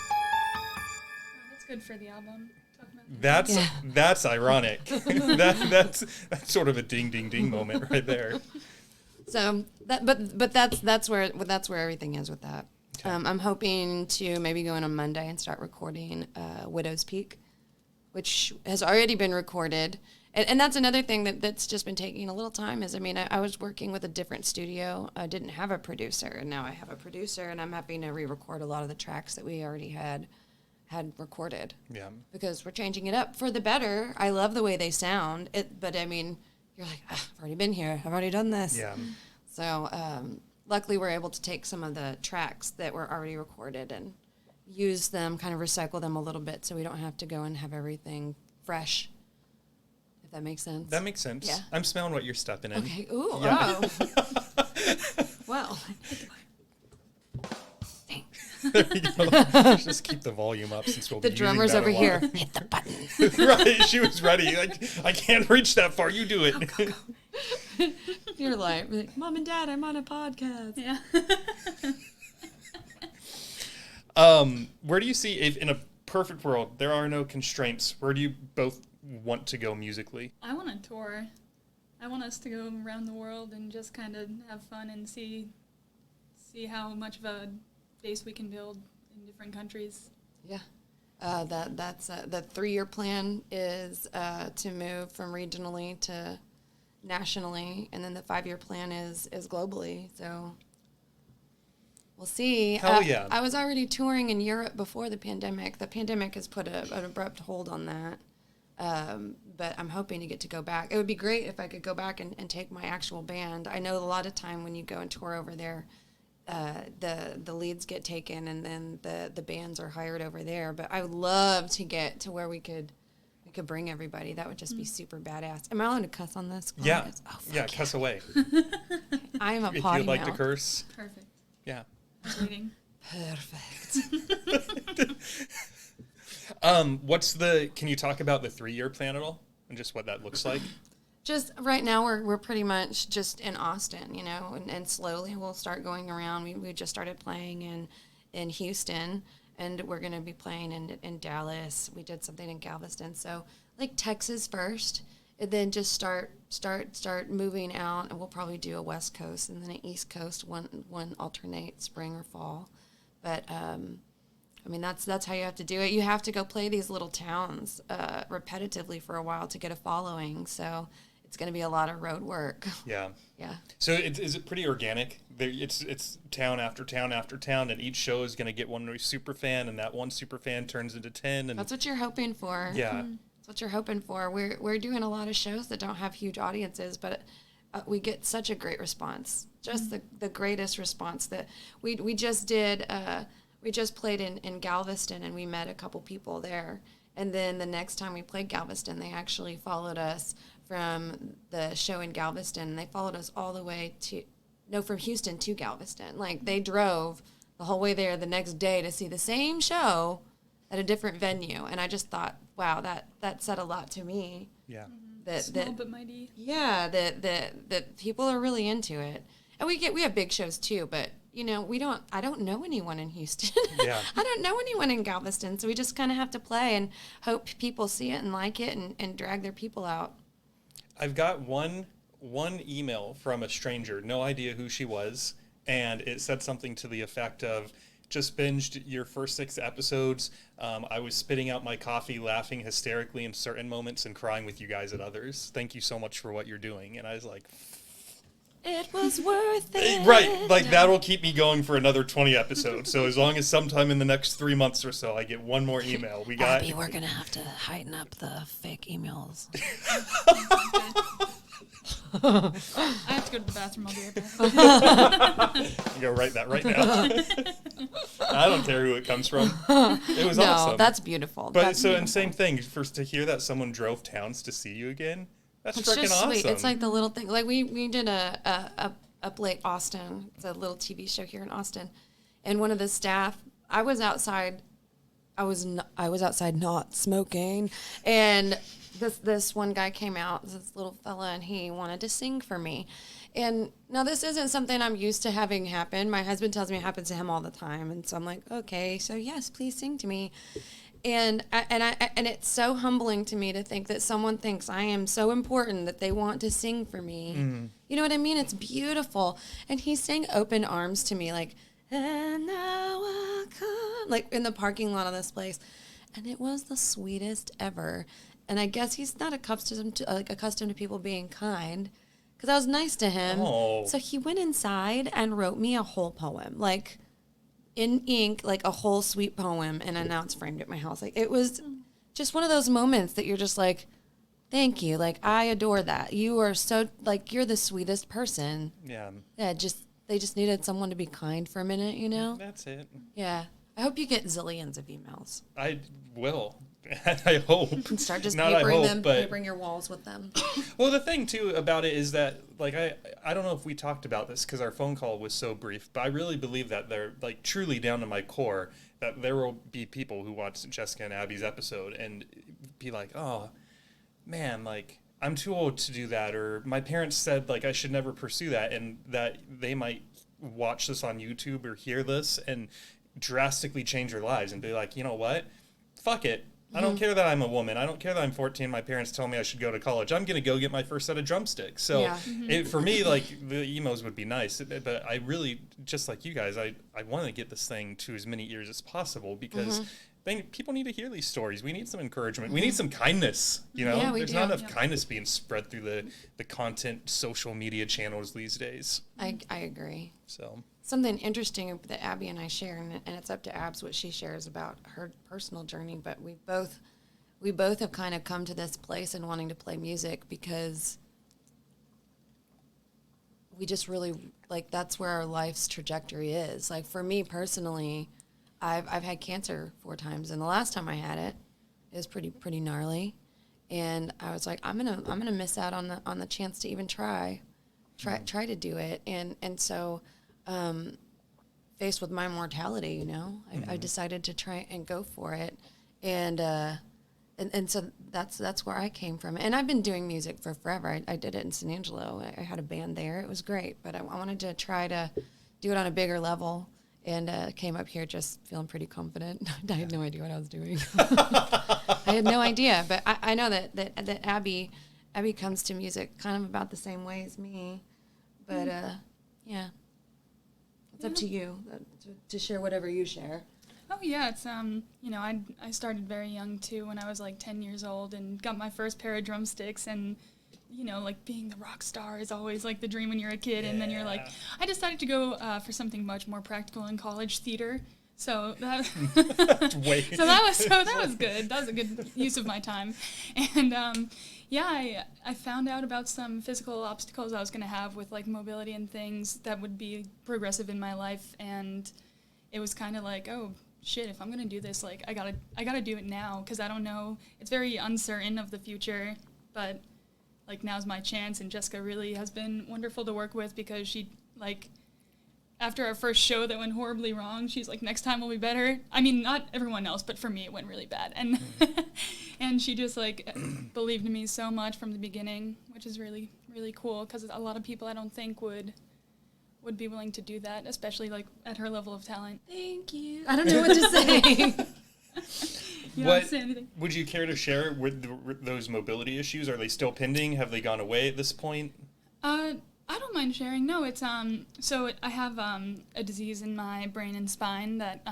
Speaker 3: That's good for the album. Talk about that.
Speaker 2: That's ironic. That's sort of a ding ding ding moment right there.
Speaker 1: So that's where everything is with that.
Speaker 2: Okay.
Speaker 1: I'm hoping to maybe go in on Monday and start recording Widow's Peak, which has already been recorded. And that's another thing that's just been taking a little time is, I was working with a different studio. I didn't have a producer, and now I have a producer, and I'm having to re-record a lot of the tracks that we already had recorded.
Speaker 2: Yeah.
Speaker 1: Because we're changing it up for the better. I love the way they sound, but you're like, I've already been here. I've already done this.
Speaker 2: Yeah.
Speaker 1: So luckily we're able to take some of the tracks that were already recorded and use them, kind of recycle them a little bit so we don't have to go and have everything fresh, if that makes sense.
Speaker 2: That makes sense.
Speaker 1: Yeah.
Speaker 2: I'm smelling what you're stepping in.
Speaker 1: Okay. Ooh.
Speaker 2: Yeah.
Speaker 1: Oh. Well. Dang.
Speaker 2: There you go. Just keep the volume up since we'll
Speaker 1: The
Speaker 2: be using
Speaker 1: drummer's
Speaker 2: that a
Speaker 1: over
Speaker 2: lot.
Speaker 1: here. Hit the button.
Speaker 2: Right, she was ready. Like, I can't reach that far. You do it.
Speaker 1: You're like, Mom and Dad, I'm on a podcast.
Speaker 3: Yeah.
Speaker 2: Where do you see, if in a perfect world there are no constraints, where do you both want to go musically?
Speaker 3: I want to tour. I want us to go around the world and just kind of have fun and see how much of a base we can build in different countries.
Speaker 1: Yeah. That's the 3-year plan is to move from regionally to nationally, and then the 5-year plan is globally. So we'll see.
Speaker 2: Hell yeah.
Speaker 1: I was already touring in Europe before the pandemic. The pandemic has put an abrupt hold on that. But I'm hoping to get to go back. It would be great if I could go back and take my actual band. I know a lot of time when you go and tour over there, the leads get taken and then the bands are hired over there. But I would love to get to where we could bring everybody. That would just be super badass. Am I allowed to cuss on this?
Speaker 2: Yeah.
Speaker 1: Oh, fuck
Speaker 2: Yeah, cuss away.
Speaker 1: I am a
Speaker 2: If
Speaker 1: potty
Speaker 2: you'd like to
Speaker 1: mouth.
Speaker 2: curse.
Speaker 3: Perfect.
Speaker 2: Yeah.
Speaker 3: Just waiting.
Speaker 1: Perfect.
Speaker 2: Can you talk about the 3-year plan at all? And just what that looks like?
Speaker 1: Just right now, we're pretty much just in Austin, and slowly we'll start going around. We just started playing in Houston, and we're going to be playing in Dallas. We did something in Galveston. So like Texas first, and then just start moving out, and we'll probably do a West Coast and then an East Coast, one alternate spring or fall. But that's how you have to do it. You have to go play these little towns repetitively for a while to get a following. So it's going to be a lot of road work.
Speaker 2: Yeah.
Speaker 1: Yeah.
Speaker 2: So is it pretty organic? It's town after town after town, and each show is going to get one super fan, and that one super fan turns into 10. And
Speaker 1: That's what you're hoping for.
Speaker 2: Yeah.
Speaker 1: That's what you're hoping for. We're doing a lot of shows that don't have huge audiences, but we get such a great response. Just the greatest response that we just did. We just played in Galveston, and we met a couple people there. And then the next time we played Galveston, they actually followed us from the show in Galveston. And they followed us all the way from Houston to Galveston. Like, they drove the whole way there the next day to see the same show at a different venue. And I just thought, wow, that said a lot to me.
Speaker 2: Yeah.
Speaker 3: Small but mighty.
Speaker 1: Yeah, that people are really into it. And we have big shows too, but I don't know anyone in Houston.
Speaker 2: Yeah.
Speaker 1: I don't know anyone in Galveston, so we just kind of have to play and hope people see it and like it and drag their people out.
Speaker 2: I've got one email from a stranger, no idea who she was, and it said something to the effect of, just binged your first 6 episodes. I was spitting out my coffee, laughing hysterically in certain moments and crying with you guys at others. Thank you so much for what you're doing. And I was like,
Speaker 1: it was worth it.
Speaker 2: Right, like that'll keep me going for another 20 episodes. So as long as sometime in the next 3 months or so I get one more email, we got.
Speaker 1: Abby, we're gonna have to heighten up the fake emails.
Speaker 3: I have to go to the bathroom. I'll be right back.
Speaker 2: You go write that right now. I don't care who it comes from. It was
Speaker 1: No,
Speaker 2: awesome.
Speaker 1: that's beautiful.
Speaker 2: But
Speaker 1: That's
Speaker 2: so,
Speaker 1: beautiful.
Speaker 2: and same thing, to hear that someone drove towns to see you again, that's
Speaker 1: It's
Speaker 2: freaking
Speaker 1: just
Speaker 2: awesome.
Speaker 1: sweet. It's like the little thing. Like we did a Up Late Austin. It's a little TV show here in Austin, and one of the staff. I was outside. I was outside not smoking, and this one guy came out, this little fella, and he wanted to sing for me. And now this isn't something I'm used to having happen. My husband tells me it happens to him all the time, and so I'm like, okay, so yes, please sing to me. And it's so humbling to me to think that someone thinks I am so important that they want to sing for me. Mm. You know what I mean? It's beautiful. And he sang Open Arms to me, like, and now I come, like in the parking lot of this place. And it was the sweetest ever. And I guess he's not accustomed to people being kind, because I was nice to him.
Speaker 2: Oh.
Speaker 1: So he went inside and wrote me a whole poem, like in ink, like a whole sweet poem, and now it's framed at my house. Like, it was just one of those moments that you're just like, thank you. Like, I adore that. You are so, like, you're the sweetest person.
Speaker 2: Yeah.
Speaker 1: Yeah, they just needed someone to be kind for a minute, you know?
Speaker 2: That's it.
Speaker 1: Yeah. I hope you get zillions of emails.
Speaker 2: I will. I hope.
Speaker 1: And start just
Speaker 2: Not
Speaker 1: papering
Speaker 2: I hope,
Speaker 1: them,
Speaker 2: but
Speaker 1: papering your walls with them.
Speaker 2: Well, the thing too about it is that, like, I don't know if we talked about this because our phone call was so brief, but I really believe that they're, like, truly down to my core, that there will be people who watch Jeska and Abby's episode and be like, oh man, like, I'm too old to do that, or my parents said, like, I should never pursue that, and that they might watch this on YouTube or hear this and drastically change their lives and be like, you know what, fuck it. I don't care that I'm a woman. I don't care that I'm 14. My parents tell me I should go to college. I'm going to go get my first set of drumsticks. So
Speaker 1: Yeah.
Speaker 2: For me, like, the emos would be nice. But I really, just like you guys, I want to get this thing to as many ears as possible, because people need to hear these stories. We need some encouragement. We need some kindness. You know,
Speaker 1: Yeah, we
Speaker 2: there's
Speaker 1: do.
Speaker 2: not enough kindness being spread through the content social media channels these days.
Speaker 1: I agree.
Speaker 2: So
Speaker 1: Something interesting that Abby and I share, and it's up to Abs what she shares about her personal journey, but we both have kind of come to this place in wanting to play music because we just really, like, that's where our life's trajectory is. Like, for me personally, I've had cancer 4 times, and the last time I had it, it was pretty gnarly, and I was like, I'm gonna miss out on the chance to even try to do it, and so. Faced with my mortality, you know, I decided to try and go for it, and so that's where I came from. And I've been doing music for forever. I did it in San Angelo. I had a band there. It was great, but I wanted to try to do it on a bigger level, and came up here just feeling pretty confident. I had no idea what I was doing. I had no idea, but I know that Abby comes to music kind of about the same way as me, but yeah. It's up to you to share whatever you share.
Speaker 3: Oh yeah, it's I started very young too, when I was like 10 years old, and got my first pair of drumsticks, and you know, like being the rock star is always like the dream when you're a kid, and then you're like, I decided to go for something much more practical in college, theater. So that so that was good. That was a good use of my time, and I found out about some physical obstacles I was going to have with like mobility and things that would be progressive in my life, and it was kind of like, oh shit, if I'm going to do this, like I gotta do it now, because I don't know. It's very uncertain of the future, but like now's my chance, and Jeska really has been wonderful to work with, because she, like, after our first show that went horribly wrong, she's like, next time will be better. I mean, not everyone else, but for me it went really bad, and and she just like believed in me so much from the beginning, which is really, really cool, because a lot of people I don't think would be willing to do that, especially like at her level of talent.
Speaker 1: Thank you. I don't know what to say.
Speaker 3: You don't say anything.
Speaker 2: Would you care to share with those mobility issues? Are they still pending? Have they gone away at this point?
Speaker 3: I don't mind sharing. No, it's so I have a disease in my brain and spine that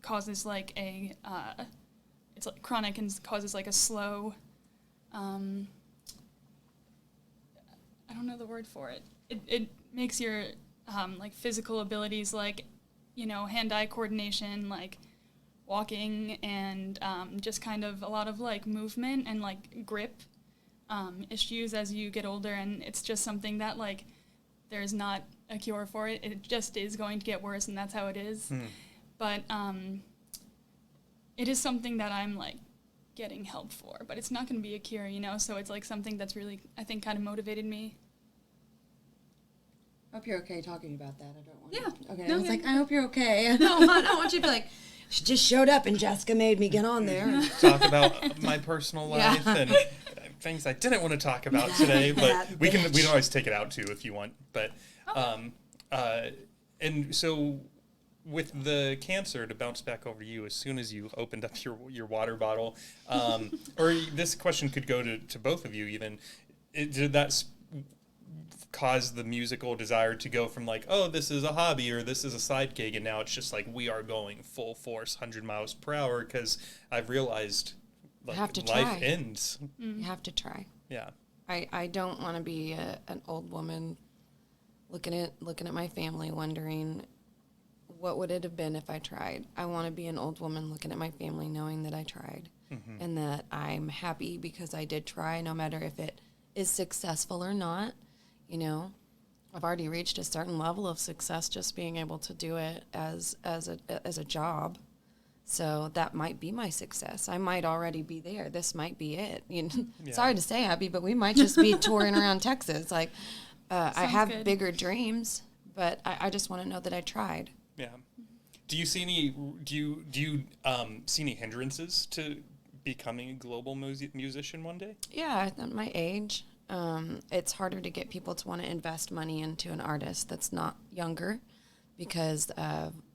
Speaker 3: causes like it's like chronic and causes like a slow I don't know the word for it. It makes your like physical abilities, like, you know, hand-eye coordination, like walking, and just kind of a lot of like movement and like grip issues as you get older, and it's just something that like there's not a cure for it. It just is going to get worse, and that's how it is. But it is something that I'm like getting help for, but it's not going to be a cure, you know, so it's like something that's really, I think, kind of motivated me.
Speaker 1: I hope you're okay talking about that. I don't want
Speaker 3: Yeah.
Speaker 1: to. Okay.
Speaker 3: No,
Speaker 1: I was
Speaker 3: yeah.
Speaker 1: like, I hope you're okay. I don't want you to be like, she just showed up and Jeska made me get on there.
Speaker 2: Talk about my personal life and things I didn't want to talk about today, but we can always take it out too if you want. But and so with the cancer, to bounce back over to you, as soon as you opened up your water bottle, or this question could go to both of you even, did that cause the musical desire to go from like, oh, this is a hobby or this is a side gig, and now it's just like, we are going full force 100 miles per hour, because I've realized like,
Speaker 1: have to
Speaker 2: life
Speaker 1: try.
Speaker 2: ends.
Speaker 1: You have to try.
Speaker 2: Yeah.
Speaker 1: I don't want to be an old woman looking at my family wondering, what would it have been if I tried? I want to be an old woman looking at my family knowing that I tried, and that I'm happy because I did try, no matter if it is successful or not. You know, I've already reached a certain level of success just being able to do it as a job. So that might be my success. I might already be there. This might be it. You know, sorry to say, Abby, but we might just be touring around Texas. Like, I have
Speaker 3: good.
Speaker 1: bigger dreams, but I just want to know that I tried.
Speaker 2: Yeah. Do you see any see any hindrances to becoming a global musician one day?
Speaker 1: Yeah, at my age, it's harder to get people to want to invest money into an artist that's not younger, because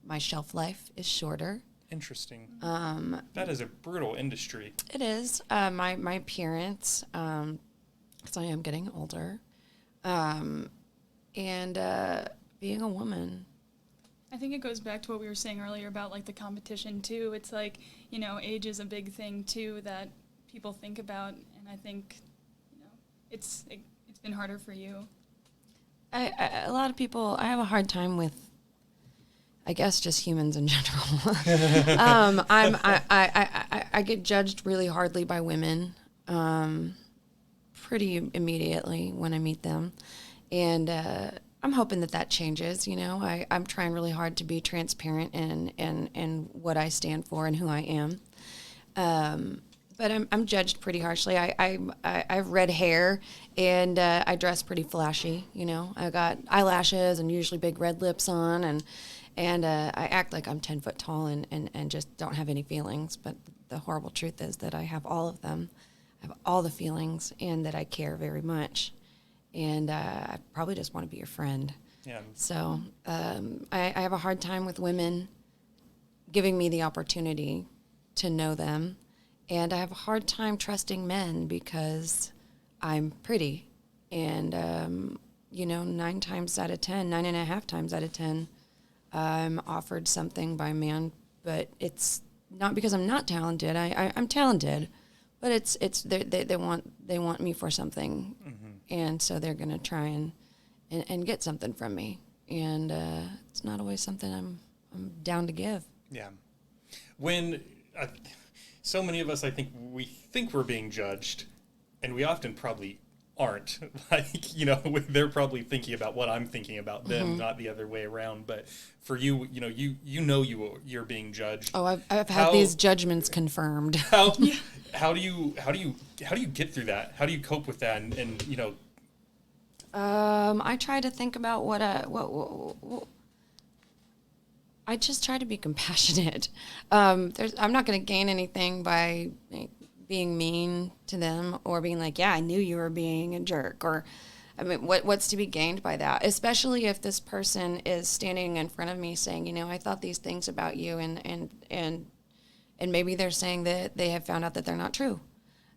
Speaker 1: my shelf life is shorter.
Speaker 2: Interesting. That is a brutal industry.
Speaker 1: It is. My parents, because I am getting older, and being a woman.
Speaker 3: I think it goes back to what we were saying earlier about like the competition too. It's like, you know, age is a big thing too that people think about, and I think, you know, it's been harder for you.
Speaker 1: A lot of people, I have a hard time with, I guess, just humans in general. I get judged really hardly by women, pretty immediately when I meet them, and I'm hoping that changes. You know, I'm trying really hard to be transparent in what I stand for and who I am. But I'm judged pretty harshly. I have red hair, and I dress pretty flashy. You know, I got eyelashes and usually big red lips on, and I act like I'm 10 foot tall and just don't have any feelings. But the horrible truth is that I have all of them. I have all the feelings, and that I care very much. And I probably just want to be your friend.
Speaker 2: Yeah.
Speaker 1: So I have a hard time with women giving me the opportunity to know them. And I have a hard time trusting men because I'm pretty. And, you know, 9.5 times out of 10, I'm offered something by a man, but it's not because I'm not talented. I'm talented, but it's they want me for something and so they're going to try and get something from me, and it's not always something I'm down to give.
Speaker 2: Yeah. When so many of us, I think we think we're being judged, and we often probably aren't. Like, you know, they're probably thinking about what I'm thinking about them, not the other way around. But for you, you know, you're being judged.
Speaker 1: Oh, I've had these judgments confirmed.
Speaker 2: How do you get through that? How do you cope with that? And you know,
Speaker 1: I try to think about what I just try to be compassionate. I'm not going to gain anything by being mean to them or being like, yeah, I knew you were being a jerk. Or, I mean, what's to be gained by that? Especially if this person is standing in front of me saying, you know, I thought these things about you, and maybe they're saying that they have found out that they're not true.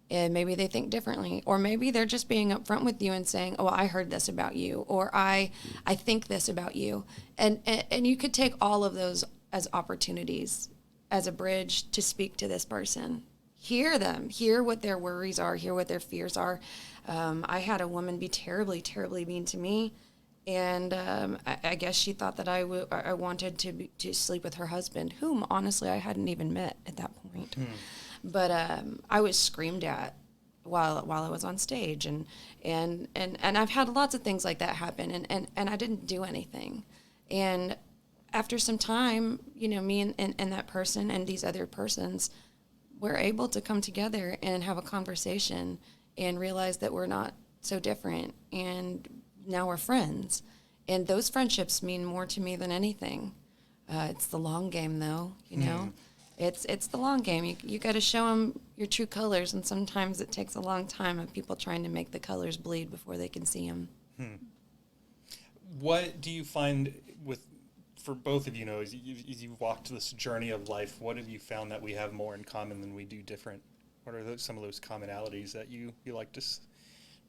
Speaker 1: And maybe they think differently, or maybe they're just being upfront with you and saying, oh, I heard this about you, or I think this about you. And you could take all of those as opportunities, as a bridge to speak to this person. Hear them, hear what their worries are, hear what their fears are. I had a woman be terribly, terribly mean to me, and I guess she thought that I wanted to sleep with her husband, whom honestly I hadn't even met at that point. But I was screamed at while I was on stage, and I've had lots of things like that happen, and I didn't do anything. And after some time, you know, me and that person and these other persons were able to come together and have a conversation and realize that we're not so different, and now we're friends. And those friendships mean more to me than anything. It's the long game, though, you know. It's the long game. You got to show them your true colors, and sometimes it takes a long time of people trying to make the colors bleed before they can see them.
Speaker 2: What do you find for both of you, know, as you've walked this journey of life, what have you found that we have more in common than we do different? What are some of those commonalities that you like to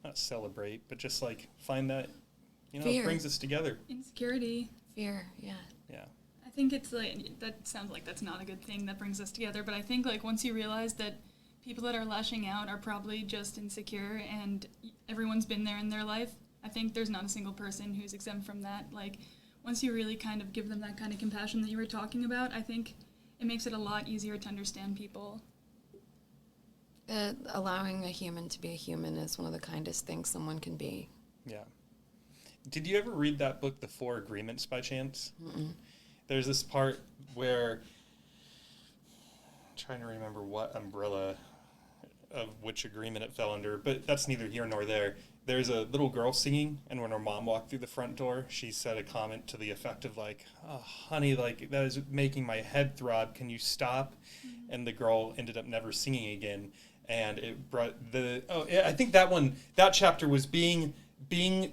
Speaker 2: not celebrate, but just like find that, you know,
Speaker 1: Fear.
Speaker 2: brings us together?
Speaker 3: Insecurity.
Speaker 1: Fear, yeah.
Speaker 2: Yeah.
Speaker 3: I think it's like, that sounds like that's not a good thing that brings us together, but I think like once you realize that people that are lashing out are probably just insecure and everyone's been there in their life, I think there's not a single person who's exempt from that. Like, once you really kind of give them that kind of compassion that you were talking about, I think it makes it a lot easier to understand people.
Speaker 1: Allowing a human to be a human is one of the kindest things someone can be.
Speaker 2: Yeah. Did you ever read that book, The Four Agreements, by chance?
Speaker 1: Mm-mm.
Speaker 2: There's this part where, I'm trying to remember what umbrella of which agreement it fell under, but that's neither here nor there. There's a little girl singing, and when her mom walked through the front door, she said a comment to the effect of like, oh, honey, like, that is making my head throb. Can you stop? Mm-hmm. And the girl ended up never singing again. And it brought I think that chapter was being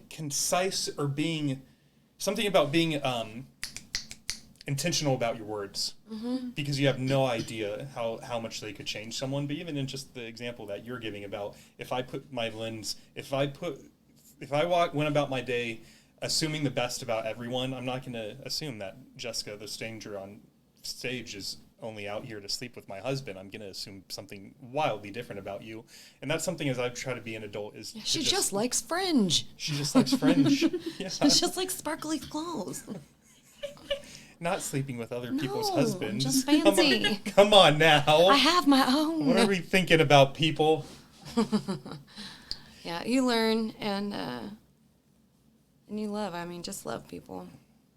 Speaker 2: concise, or being something about being intentional about your words, because you have no idea how much they could change someone. But even in just the example that you're giving about, if I went about my day assuming the best about everyone, I'm not going to assume that Jeska, the stranger on stage, is only out here to sleep with my husband. I'm going to assume something wildly different about you. And that's something, as I've tried to be an adult, is
Speaker 1: She just likes fringe.
Speaker 2: She just likes fringe. Yeah.
Speaker 1: She just likes sparkly clothes.
Speaker 2: Not sleeping with other people's husbands.
Speaker 1: Just fancy.
Speaker 2: Come on now.
Speaker 1: I have my own.
Speaker 2: What are we thinking about, people?
Speaker 1: Yeah, you learn and you love. I mean, just love people.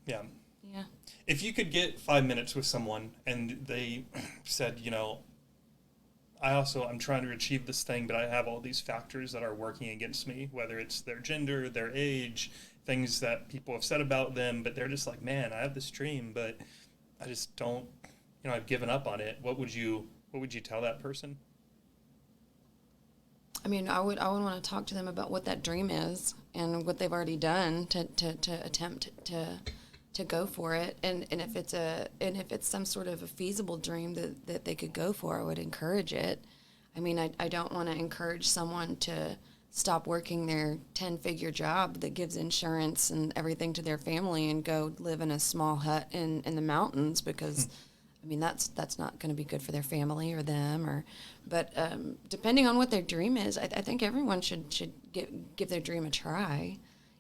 Speaker 2: Yeah.
Speaker 1: Yeah.
Speaker 2: If you could get 5 minutes with someone and they said, you know, I'm trying to achieve this thing, but I have all these factors that are working against me, whether it's their gender, their age, things that people have said about them, but they're just like, man, I have this dream, but I just don't, you know, I've given up on it. What would you tell that person?
Speaker 1: I mean, I would want to talk to them about what that dream is and what they've already done to attempt to go for it, and if it's some sort of a feasible dream that they could go for, I would encourage it. I mean, I don't want to encourage someone to stop working their 10-figure job that gives insurance and everything to their family and go live in a small hut in the mountains, because I mean, that's not going to be good for their family or them, but depending on what their dream is, I think everyone should give their dream a try,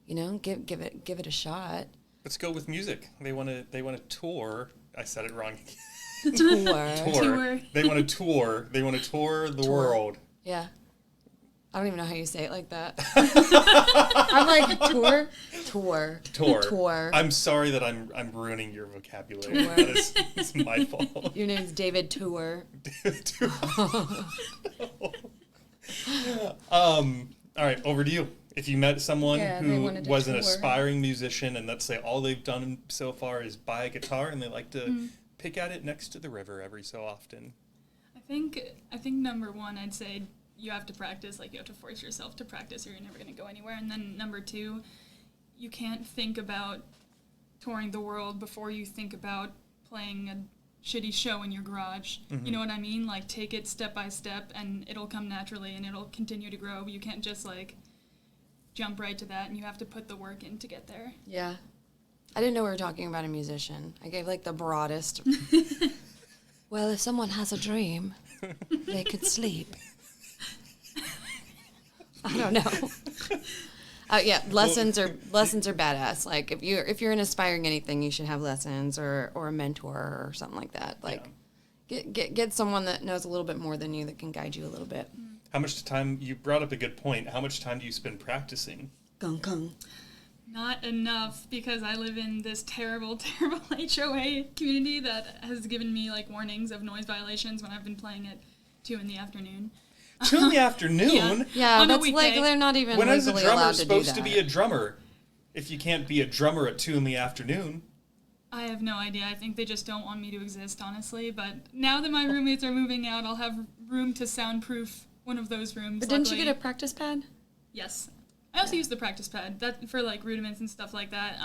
Speaker 1: give it a shot.
Speaker 2: Let's go with music. They want to tour. I said it wrong.
Speaker 1: Tour.
Speaker 2: They want to tour. They want to tour the world.
Speaker 1: Yeah. I don't even know how you say it like that. I'm like tour.
Speaker 2: I'm sorry that I'm ruining your vocabulary. It's my fault.
Speaker 1: Your name's David Tour.
Speaker 2: All right, over to you. If you met someone who was an
Speaker 1: tour.
Speaker 2: aspiring musician, and let's say all they've done so far is buy a guitar, and they like to pick at it next to the river every so often.
Speaker 3: I think number one, I'd say you have to practice. Like, you have to force yourself to practice, or you're never going to go anywhere. And then number two, you can't think about touring the world before you think about playing a shitty show in your garage. You know what I mean? Like, take it step by step, and it'll come naturally, and it'll continue to grow. You can't just, like, jump right to that, and you have to put the work in to get there.
Speaker 1: Yeah. I didn't know we were talking about a musician. I gave, like, the broadest. Well, if someone has a dream, they could sleep. I don't know. Yeah, lessons are badass. Like, if you're an aspiring anything, you should have lessons or a mentor or something like that. Like, get someone that knows a little bit more than you that can guide you a little bit.
Speaker 2: How much time, you brought up a good point, how much time do you spend practicing?
Speaker 1: Gung gung.
Speaker 3: Not enough, because I live in this terrible, terrible HOA community that has given me, like, warnings of noise violations when I've been playing at 2 in the afternoon.
Speaker 2: 2 in the afternoon?
Speaker 1: Yeah,
Speaker 3: On a
Speaker 1: that's
Speaker 3: weekday.
Speaker 1: like they're not even
Speaker 2: When is a
Speaker 1: legally
Speaker 2: drummer
Speaker 1: allowed to do
Speaker 2: supposed
Speaker 1: that.
Speaker 2: to be a drummer? If you can't be a drummer at 2 in the afternoon.
Speaker 3: I have no idea. I think they just don't want me to exist, honestly. But now that my roommates are moving out, I'll have room to soundproof one of those rooms.
Speaker 1: But didn't you
Speaker 3: luckily.
Speaker 1: get a practice pad?
Speaker 3: Yes. I also use the practice pad that for, like, rudiments and stuff like that.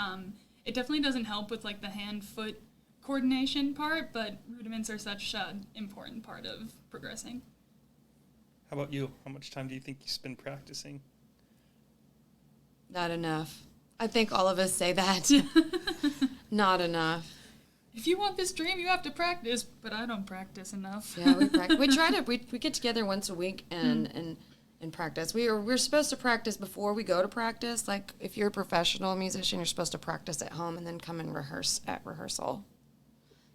Speaker 3: It definitely doesn't help with, like, the hand-foot coordination part, but rudiments are such an important part of progressing.
Speaker 2: How about you? How much time do you think you spend practicing?
Speaker 1: Not enough. I think all of us say that. Not enough.
Speaker 3: If you want this dream, you have to practice, but I don't practice enough.
Speaker 1: Yeah, we practice. We try to. We get together once a week and practice. We're supposed to practice before we go to practice. Like, if you're a professional musician, you're supposed to practice at home and then come and rehearse at rehearsal.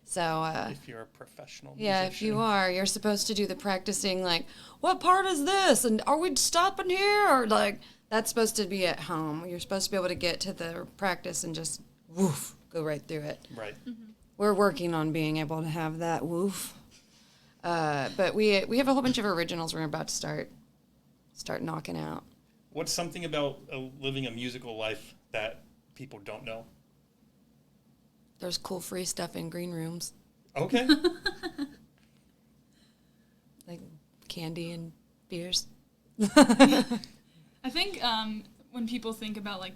Speaker 1: So
Speaker 2: If you're a professional
Speaker 1: yeah,
Speaker 2: musician.
Speaker 1: if you are, you're supposed to do the practicing. Like, what part is this? And are we stopping here? Or, like, that's supposed to be at home. You're supposed to be able to get to the practice and just woof, go right through it.
Speaker 2: Right.
Speaker 1: We're working on being able to have that woof. But we have a whole bunch of originals we're about to start knocking out.
Speaker 2: What's something about living a musical life that people don't know?
Speaker 1: There's cool free stuff in green rooms,
Speaker 2: Okay.
Speaker 1: like candy and beers.
Speaker 3: I think when people think about, like,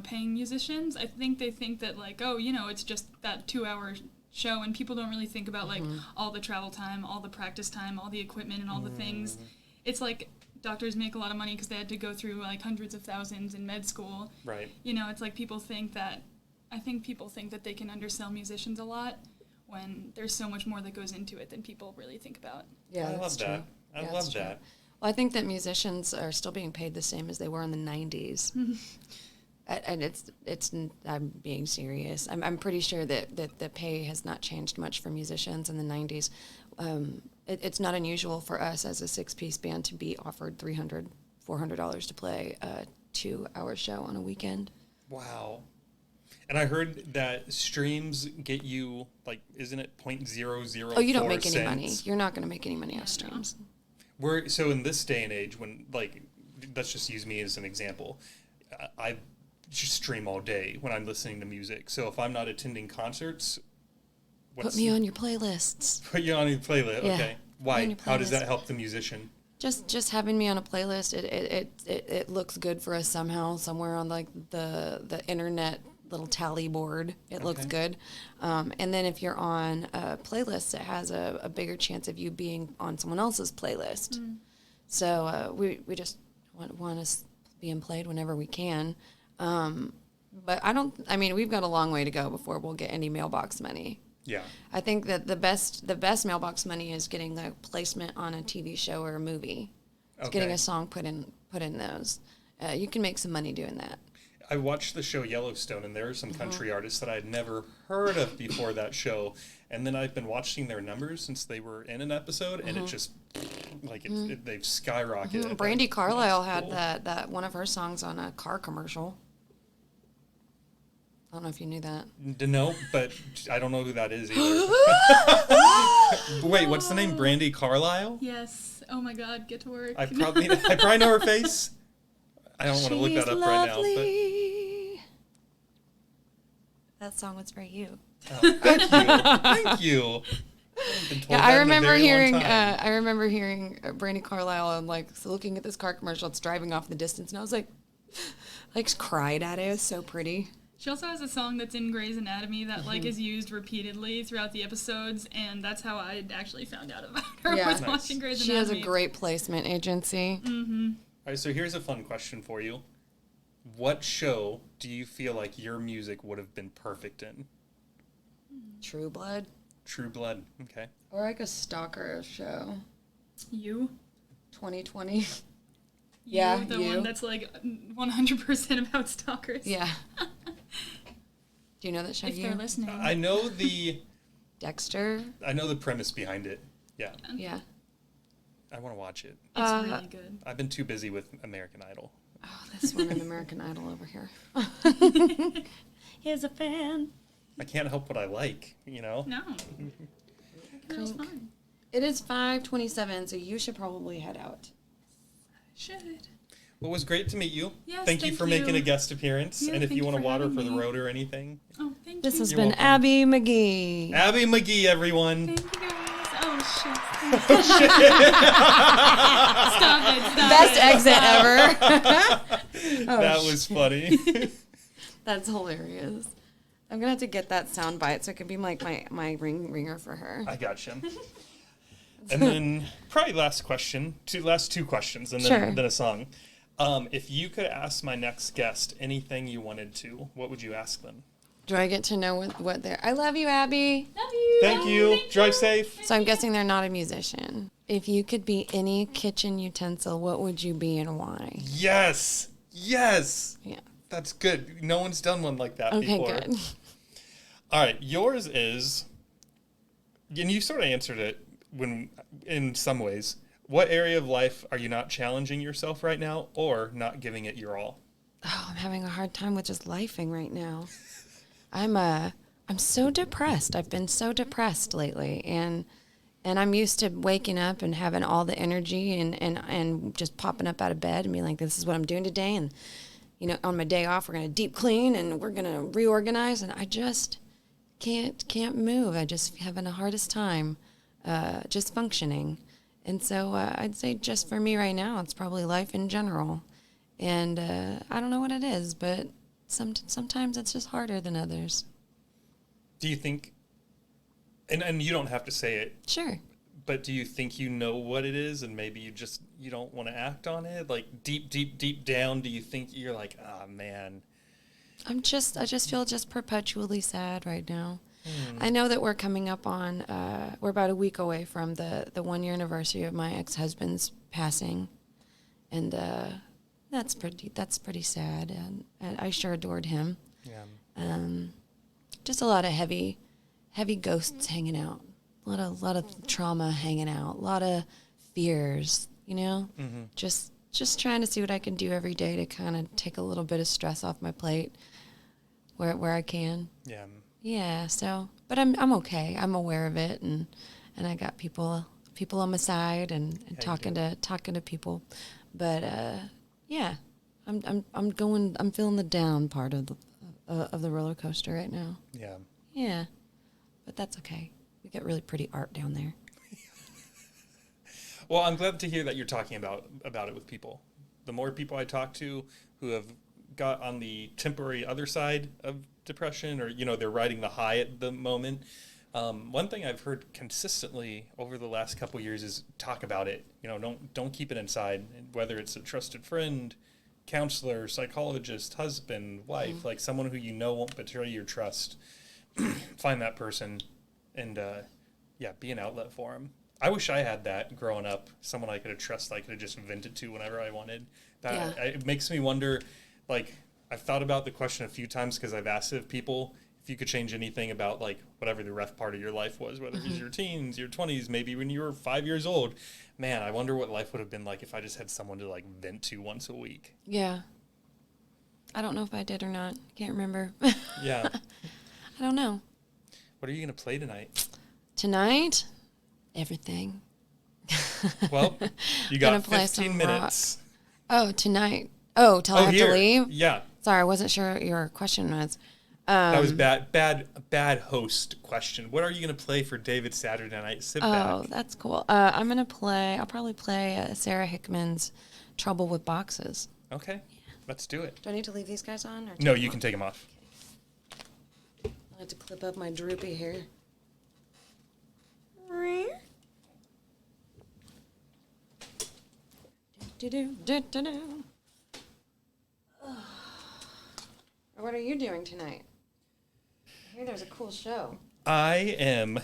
Speaker 3: paying musicians, I think they think that, like, oh, it's just that 2-hour show, and people don't really think about, like, all the travel time, all the practice time, all the equipment, and all the things. It's like doctors make a lot of money because they had to go through, like, hundreds of thousands in med school.
Speaker 2: Right.
Speaker 3: It's like people think that they can undersell musicians a lot when there's so much more that goes into it than people really think about.
Speaker 1: Yeah,
Speaker 2: I
Speaker 1: that's
Speaker 2: love
Speaker 1: true.
Speaker 2: that. I
Speaker 1: Yeah,
Speaker 2: love
Speaker 1: that's true.
Speaker 2: that.
Speaker 1: Well, I think that musicians are still being paid the same as they were in the 90s. And I'm being serious. I'm pretty sure that the pay has not changed much for musicians in the 90s. It's not unusual for us as a 6-piece band to be offered $300, $400 to play a 2-hour show on a weekend.
Speaker 2: Wow. And I heard that streams get you, like, isn't it 0.004
Speaker 1: Oh, you don't make any
Speaker 2: cents?
Speaker 1: money. You're not going to make any money off streams.
Speaker 2: So in this day and age, when, like, let's just use me as an example. I just stream all day when I'm listening to music. So if I'm not attending concerts,
Speaker 1: Put me on your playlists.
Speaker 2: Put you on your playlist.
Speaker 1: Yeah.
Speaker 2: Okay.
Speaker 1: Put me
Speaker 2: Why?
Speaker 1: on your
Speaker 2: How does
Speaker 1: playlist.
Speaker 2: that help the musician?
Speaker 1: Just having me on a playlist, it looks good for us somehow, somewhere on, like, the internet little tally board. It looks good. And then if you're on a playlist, it has a bigger chance of you being on someone else's playlist. So we just want us being played whenever we can. But we've got a long way to go before we'll get any mailbox money.
Speaker 2: Yeah.
Speaker 1: I think that the best mailbox money is getting a placement on a TV show or a movie. It's getting a song put in those. You can make some money doing that.
Speaker 2: I watched the show Yellowstone, and there are some country artists that I had never heard of before that show. And then I've been watching their numbers since they were in an episode, and it just, like, they've skyrocketed.
Speaker 1: Brandy Carlisle had that one of her songs on a car commercial. I don't know if you knew that.
Speaker 2: No, but I don't know who that is either. Wait, what's the name? Brandy Carlisle?
Speaker 3: Yes. Oh my God, get to work.
Speaker 2: I probably know her face. I don't want to look that up right now. But
Speaker 1: that song was for you.
Speaker 2: oh, thank you.
Speaker 1: I remember hearing Brandy Carlisle and like looking at this car commercial. It's driving off the distance, and I was like cried at it. It was so pretty.
Speaker 3: She also has a song that's in Grey's Anatomy that like is used repeatedly throughout the episodes, and that's how I actually found out about her.
Speaker 1: Yeah.
Speaker 3: Was watching Grey's
Speaker 1: She
Speaker 3: Anatomy.
Speaker 1: has a great placement agency.
Speaker 3: Mm-hmm.
Speaker 2: All right, so here's a fun question for you. What show do you feel like your music would have been perfect in?
Speaker 1: True Blood.
Speaker 2: True Blood, okay.
Speaker 1: Or like a stalker show.
Speaker 3: You?
Speaker 1: 2020.
Speaker 3: Yeah, the one that's like 100% about stalkers.
Speaker 1: Yeah. Do you know that show?
Speaker 3: If they're listening.
Speaker 2: I know the
Speaker 1: Dexter.
Speaker 2: I know the premise behind it. Yeah.
Speaker 1: Yeah.
Speaker 2: I want to watch it.
Speaker 3: It's really good.
Speaker 2: I've been too busy with American Idol.
Speaker 1: Oh, this one in American Idol over here. Here's a fan.
Speaker 2: I can't help what I like, you know?
Speaker 3: No. Girl's fine.
Speaker 1: It is 5:27, so you should probably head out.
Speaker 3: Should.
Speaker 2: Well, it was great to meet you.
Speaker 3: Yes,
Speaker 2: thank you for making a guest appearance.
Speaker 3: Yeah,
Speaker 2: and if
Speaker 3: thank
Speaker 2: you
Speaker 3: you
Speaker 2: want to
Speaker 3: for
Speaker 2: water
Speaker 3: having
Speaker 2: for the
Speaker 3: me.
Speaker 2: road or anything.
Speaker 3: Oh, thank
Speaker 1: This
Speaker 3: you.
Speaker 1: has
Speaker 2: You're
Speaker 1: been
Speaker 2: welcome.
Speaker 1: Abby McGee.
Speaker 2: Abby McGee, everyone.
Speaker 3: Thank you guys. Oh, shit. Stop it. Stop
Speaker 1: Best
Speaker 3: it.
Speaker 1: exit ever.
Speaker 2: That was funny.
Speaker 1: That's hilarious. I'm gonna have to get that sound bite so it can be like my ringer for her.
Speaker 2: I gotcha. And then probably last two questions, and then,
Speaker 1: Sure.
Speaker 2: then a song. If you could ask my next guest anything you wanted to, what would you ask them?
Speaker 1: Do I get to know what they're? I love you, Abby.
Speaker 3: Love you.
Speaker 2: Thank you. Drive safe.
Speaker 1: So I'm guessing they're not a musician. If you could be any kitchen utensil, what would you be and why?
Speaker 2: Yes. Yes.
Speaker 1: Yeah.
Speaker 2: That's good. No one's done one like that
Speaker 1: Okay,
Speaker 2: before.
Speaker 1: good.
Speaker 2: All right. Yours is, and you sort of answered it in some ways. What area of life are you not challenging yourself right now or not giving it your all?
Speaker 1: Oh, I'm having a hard time with just lifing right now. I'm so depressed. I've been so depressed lately, and I'm used to waking up and having all the energy and just popping up out of bed and being like, this is what I'm doing today, and you know, on my day off we're gonna deep clean and we're gonna reorganize, and I just can't move. I just having the hardest time just functioning, and so I'd say just for me right now, it's probably life in general, and I don't know what it is, but sometimes it's just harder than others.
Speaker 2: Do you think, and you don't have to say it,
Speaker 1: Sure.
Speaker 2: but do you think you know what it is and maybe you don't want to act on it? Like deep down, do you think you're like, ah, man.
Speaker 1: I just feel just perpetually sad right now. I know that we're coming up on, we're about a week away from the 1 year anniversary of my ex-husband's passing. And that's pretty sad. And I sure adored him.
Speaker 2: Yeah.
Speaker 1: Just a lot of heavy ghosts hanging out. A lot of trauma hanging out. A lot of fears, you know?
Speaker 2: Mm-hmm.
Speaker 1: Just trying to see what I can do every day to kind of take a little bit of stress off my plate where I can.
Speaker 2: Yeah.
Speaker 1: Yeah, so, but I'm okay. I'm aware of it, and I got people on my side and talking to people. But yeah, I'm feeling the down part of the roller coaster right now.
Speaker 2: Yeah.
Speaker 1: Yeah, but that's okay. We get really pretty art down there.
Speaker 2: Well, I'm glad to hear that you're talking about it with people. The more people I talk to who have got on the temporary other side of depression, or they're riding the high at the moment, one thing I've heard consistently over the last couple of years is talk about it. Don't keep it inside. Whether it's a trusted friend, counselor, psychologist, husband, wife, like someone who won't betray your trust. Find that person, and be an outlet for them. I wish I had that growing up. Someone I could have trusted, I could have just vented to whenever I wanted. It makes me wonder, like, I've thought about the question a few times because I've asked people if you could change anything about, like, whatever the rough part of your life was, whether it was your teens, your 20s, maybe when you were 5 years old. Man, I wonder what life would have been like if I just had someone to, like, vent to once a week.
Speaker 1: Yeah. I don't know if I did or not. Can't remember.
Speaker 2: Yeah.
Speaker 1: I don't know.
Speaker 2: What are you going to play tonight?
Speaker 1: Tonight? Everything.
Speaker 2: Well, you got 15 minutes.
Speaker 1: Rock. Oh, tonight. Oh, till I have to leave?
Speaker 2: Yeah.
Speaker 1: Sorry, I wasn't sure what your question was.
Speaker 2: That was bad host question. What are you going to play for David Saturday night? Sit back.
Speaker 1: Oh, that's cool. I'll probably play Sarah Hickman's Trouble with Boxes.
Speaker 2: Okay. Let's do it.
Speaker 1: Do I need to leave these guys on? Or
Speaker 2: No, you can take them off.
Speaker 1: I have to clip up my droopy hair. What are you doing tonight? I hear there's a cool show.
Speaker 2: I am.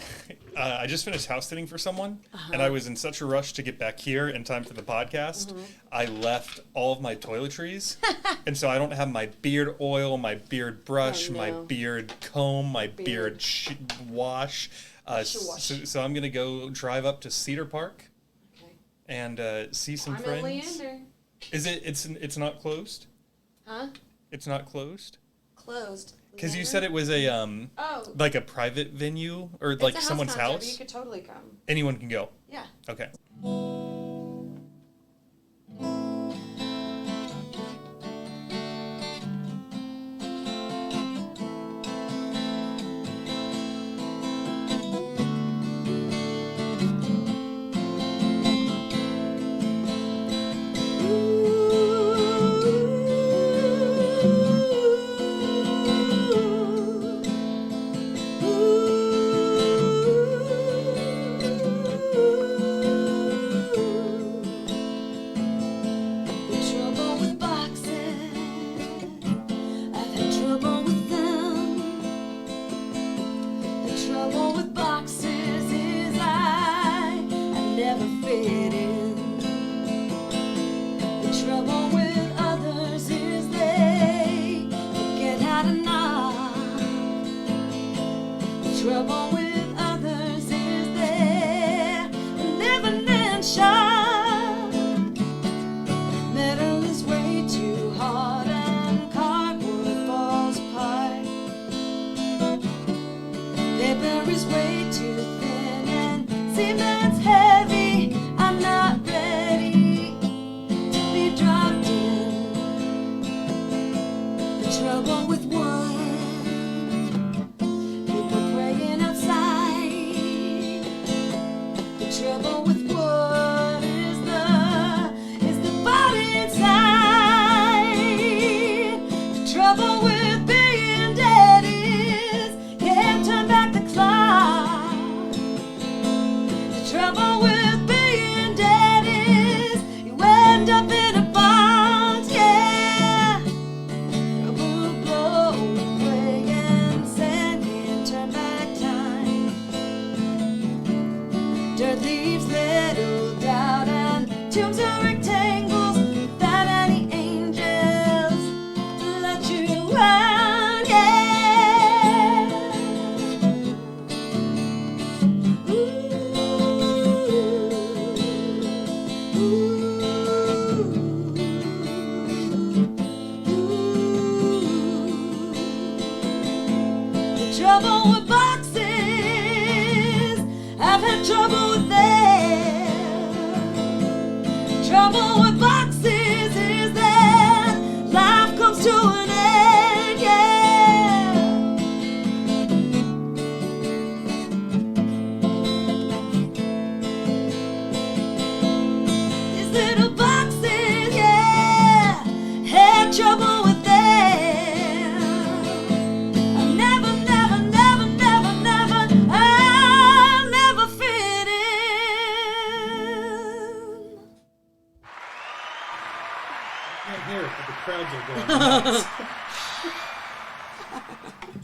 Speaker 2: I just finished house sitting for someone, and I was in such a rush to get back here in time for the podcast. I left all of my toiletries, and so I don't have my beard oil, my beard brush, my beard comb, my beard wash. So I'm gonna go drive up to Cedar Park, and see some friends.
Speaker 1: Leander.
Speaker 2: Is it? It's not closed.
Speaker 1: Huh?
Speaker 2: It's not closed.
Speaker 1: Closed.
Speaker 2: Because you said it was a like a private venue or
Speaker 1: it's
Speaker 2: like someone's house.
Speaker 1: You could totally come.
Speaker 2: Anyone can go.
Speaker 1: Yeah.
Speaker 2: Okay.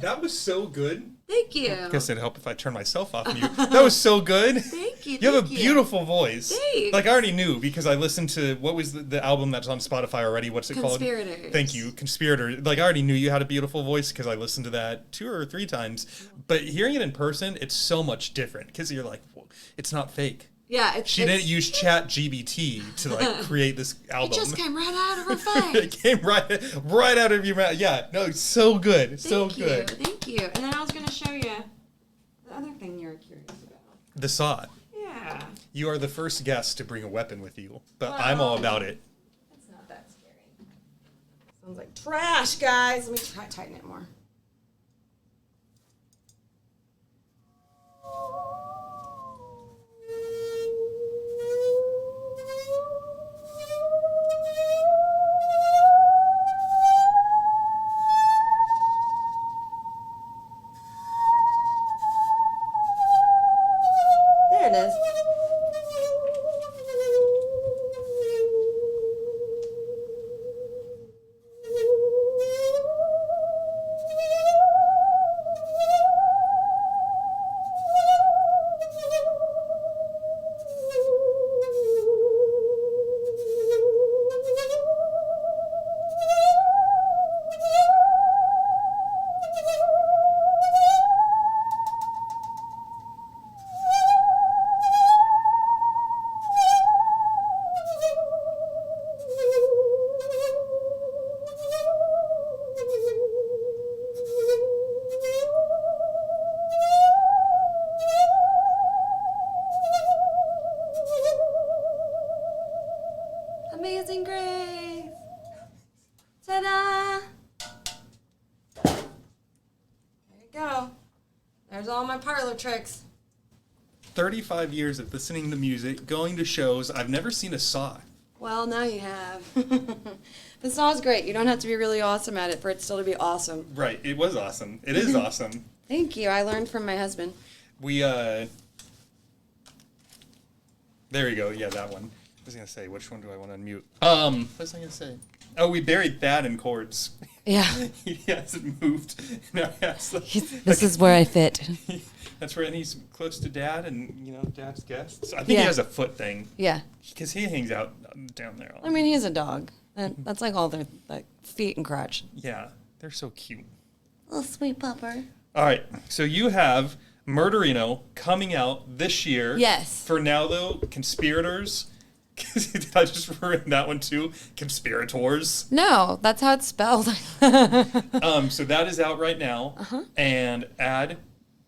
Speaker 2: That was so good.
Speaker 1: Thank you.
Speaker 2: I guess it'd help if I turn myself off mute. That was so good.
Speaker 1: Thank you.
Speaker 2: You have a beautiful voice.
Speaker 1: Thanks.
Speaker 2: Like I already knew because I listened to what was the album that's on Spotify already. What's it called?
Speaker 1: Conspirators.
Speaker 2: Thank you, Conspirator. Like I already knew you had a beautiful voice because I listened to that 2 or 3 times. But hearing it in person, it's so much different because you're like, well, it's not fake.
Speaker 1: Yeah,
Speaker 2: She didn't use Chat GBT to like create this album.
Speaker 1: It just came right out of her face.
Speaker 2: It came right out of your mouth. Yeah, no, so good, so good.
Speaker 1: Thank you. And then I was going to show you the other thing you were curious about.
Speaker 2: The saw.
Speaker 1: Yeah.
Speaker 2: You are the first guest to bring a weapon with you, but I'm all about it.
Speaker 1: It's not that scary. Sounds like trash, guys. Let me try tighten it more. There it is. Amazing Grace. Ta-da! There you go. There's all my parlor tricks.
Speaker 2: 35 years of listening to music, going to shows. I've never seen a saw.
Speaker 1: Well, now you have. The saw's great. You don't have to be really awesome at it for it still to be awesome.
Speaker 2: Right, it was awesome. It is awesome.
Speaker 1: Thank you. I learned from my husband.
Speaker 2: We, there you go. Yeah, that one. I was going to say, which one do I want to unmute? What was I going to say? Oh, we buried Thad in chords.
Speaker 1: Yeah.
Speaker 2: He hasn't moved. Now he has,
Speaker 1: This is where I fit.
Speaker 2: that's where, and he's close to Dad and, you know, Dad's guests. I think he
Speaker 1: Yeah.
Speaker 2: has a foot thing.
Speaker 1: Yeah.
Speaker 2: Because he hangs out down there.
Speaker 1: I mean, he's a dog. That's like all their like feet and crotch.
Speaker 2: Yeah, they're so cute.
Speaker 1: Little sweet pupper.
Speaker 2: All right, so you have Murderino coming out this year.
Speaker 1: Yes.
Speaker 2: For now, though, Conspirators. Did I just ruin that one too? Conspirators.
Speaker 1: No, that's how it's spelled.
Speaker 2: So that is out right now. And add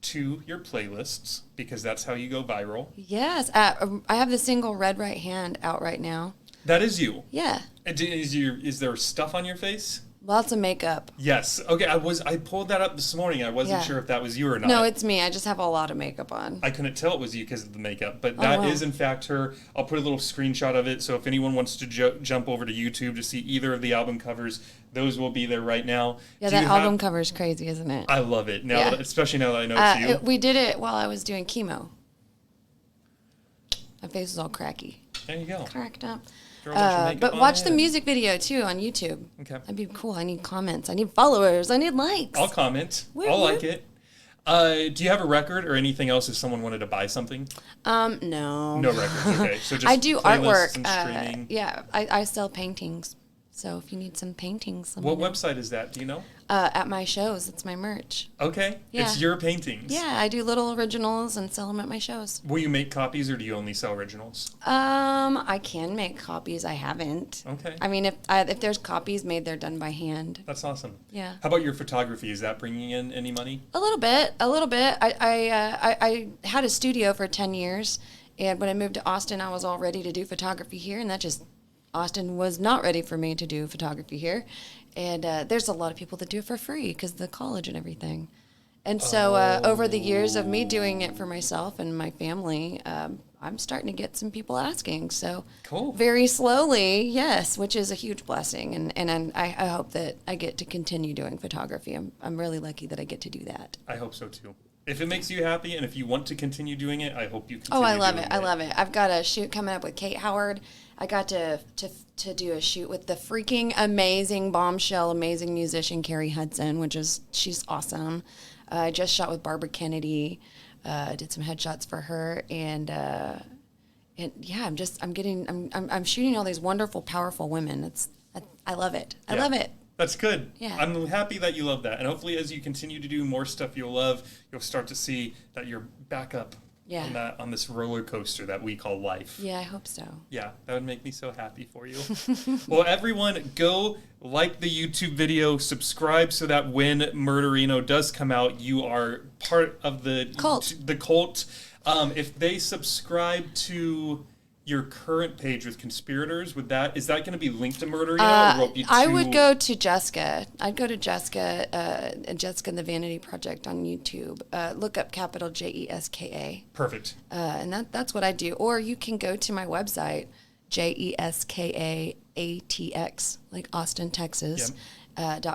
Speaker 2: to your playlists because that's how you go viral.
Speaker 1: Yes. I have the single Red Right Hand out right now.
Speaker 2: That is you.
Speaker 1: Yeah.
Speaker 2: And is there stuff on your face?
Speaker 1: Lots of makeup.
Speaker 2: Yes. Okay. I pulled that up this morning. I wasn't
Speaker 1: Yeah.
Speaker 2: sure if that was you or not.
Speaker 1: No, it's me. I just have a lot of makeup on.
Speaker 2: I couldn't tell it was you because of the makeup, but that is
Speaker 1: wow.
Speaker 2: in fact her. I'll put a little screenshot of it, so if anyone wants to jump over to YouTube to see either of the album covers, those will be there right now.
Speaker 1: Yeah,
Speaker 2: Do
Speaker 1: that
Speaker 2: you
Speaker 1: album
Speaker 2: have-
Speaker 1: cover is crazy, isn't it?
Speaker 2: I love it now,
Speaker 1: Yeah.
Speaker 2: especially now that I know it's you.
Speaker 1: We did it while I was doing chemo. My face is all cracky.
Speaker 2: There you go.
Speaker 1: Cracked up.
Speaker 2: Throw a bunch of makeup
Speaker 1: But
Speaker 2: on
Speaker 1: watch
Speaker 2: it
Speaker 1: the
Speaker 2: and-
Speaker 1: music video too on YouTube.
Speaker 2: Okay.
Speaker 1: That'd be cool. I need comments. I need followers. I need likes.
Speaker 2: I'll comment.
Speaker 1: Woo,
Speaker 2: I'll
Speaker 1: woo.
Speaker 2: like it. Do you have a record or anything else if someone wanted to buy something?
Speaker 1: No.
Speaker 2: No records. Okay, so just
Speaker 1: I do
Speaker 2: playlists
Speaker 1: artwork.
Speaker 2: and streaming.
Speaker 1: Yeah, I sell paintings. So if you need some paintings, let me
Speaker 2: What
Speaker 1: know.
Speaker 2: website is that? Do you know?
Speaker 1: At my shows, it's my merch.
Speaker 2: Okay, it's
Speaker 1: Yeah.
Speaker 2: your paintings.
Speaker 1: Yeah, I do little originals and sell them at my shows.
Speaker 2: Will you make copies or do you only sell originals?
Speaker 1: I can make copies. I haven't.
Speaker 2: Okay.
Speaker 1: I mean, if there's copies made, they're done by hand.
Speaker 2: That's awesome.
Speaker 1: Yeah.
Speaker 2: How about your photography? Is that bringing in any money?
Speaker 1: A little bit. I had a studio for 10 years, and when I moved to Austin, I was all ready to do photography here, and Austin was not ready for me to do photography here. And there's a lot of people that do it for free because of the college and everything. And so over the years of me doing it for myself and my family, I'm starting to get some people asking. So
Speaker 2: Cool.
Speaker 1: very slowly, yes, which is a huge blessing. And I hope that I get to continue doing photography. I'm really lucky that I get to do that.
Speaker 2: I hope so too. If it makes you happy and if you want to continue doing it, I hope you continue
Speaker 1: Oh, I love
Speaker 2: doing
Speaker 1: it. I love it. I've got a shoot coming up with Kate Howard I got to do a shoot with the freaking amazing bombshell, amazing musician Carrie Hudson, she's awesome. I just shot with Barbara Kennedy, did some headshots for her, and yeah, I'm shooting all these wonderful, powerful women. I love it. I love it.
Speaker 2: That's good.
Speaker 1: Yeah.
Speaker 2: I'm happy that you love that. And hopefully as you continue to do more stuff you'll love, you'll start to see that you're back up on this roller coaster that we call life.
Speaker 1: Yeah, I hope so.
Speaker 2: Yeah, that would make me so happy for you. Well, everyone, go like the YouTube video, subscribe so that when Murderino does come out, you are part of the
Speaker 1: cult.
Speaker 2: If they subscribe to your current page with conspirators, is that going to be linked to Murderino?
Speaker 1: I would go to Jeska. I'd go to Jeska, Jeska and the Vanity Project on YouTube. Look up capital Jeska.
Speaker 2: Perfect.
Speaker 1: And that's what I do. Or you can go to my website, JESKAATX, like Austin, Texas.
Speaker 2: Yep.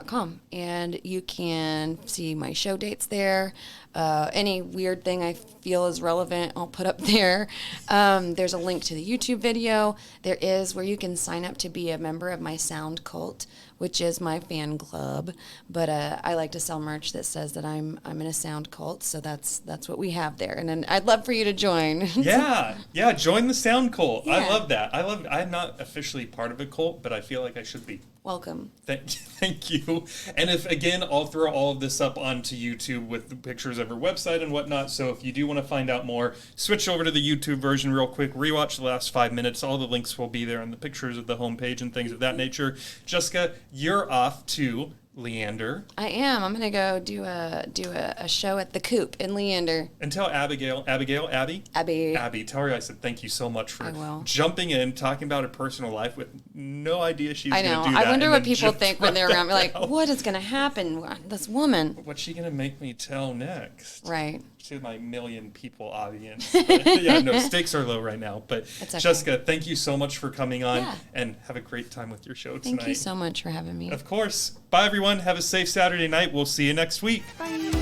Speaker 1: .com, and you can see my show dates there. Any weird thing I feel is relevant, I'll put up there. There's a link to the YouTube video. There is where you can sign up to be a member of my sound cult, which is my fan club. But I like to sell merch that says that I'm in a sound cult, so that's what we have there. And then I'd love for you to join.
Speaker 2: Yeah, join the sound cult.
Speaker 1: Yeah.
Speaker 2: I love that. I'm not officially part of a cult, but I feel like I should be.
Speaker 1: Welcome.
Speaker 2: Thank you. And again, I'll throw all of this up onto YouTube with the pictures of her website and whatnot. So if you do want to find out more, switch over to the YouTube version real quick. Rewatch the last 5 minutes. All the links will be there on the pictures of the homepage and things of that nature. Jeska, you're off to Leander.
Speaker 1: I am. I'm gonna go do a show at the Coop in Leander.
Speaker 2: And tell Abby, tell her I said thank you so much for jumping in, talking about her personal life with no idea she's going to do that.
Speaker 1: I wonder what people think when they're around me, like, what is gonna happen? This woman.
Speaker 2: What's she gonna make me tell next?
Speaker 1: Right.
Speaker 2: To my million people audience. Yeah, no, stakes are low right now. But okay. Jeska, thank you so much for coming on and have a great time with your show tonight.
Speaker 1: Thank you so much for having me.
Speaker 2: Of course. Bye, everyone. Have a safe Saturday night. We'll see you next week.
Speaker 1: Bye.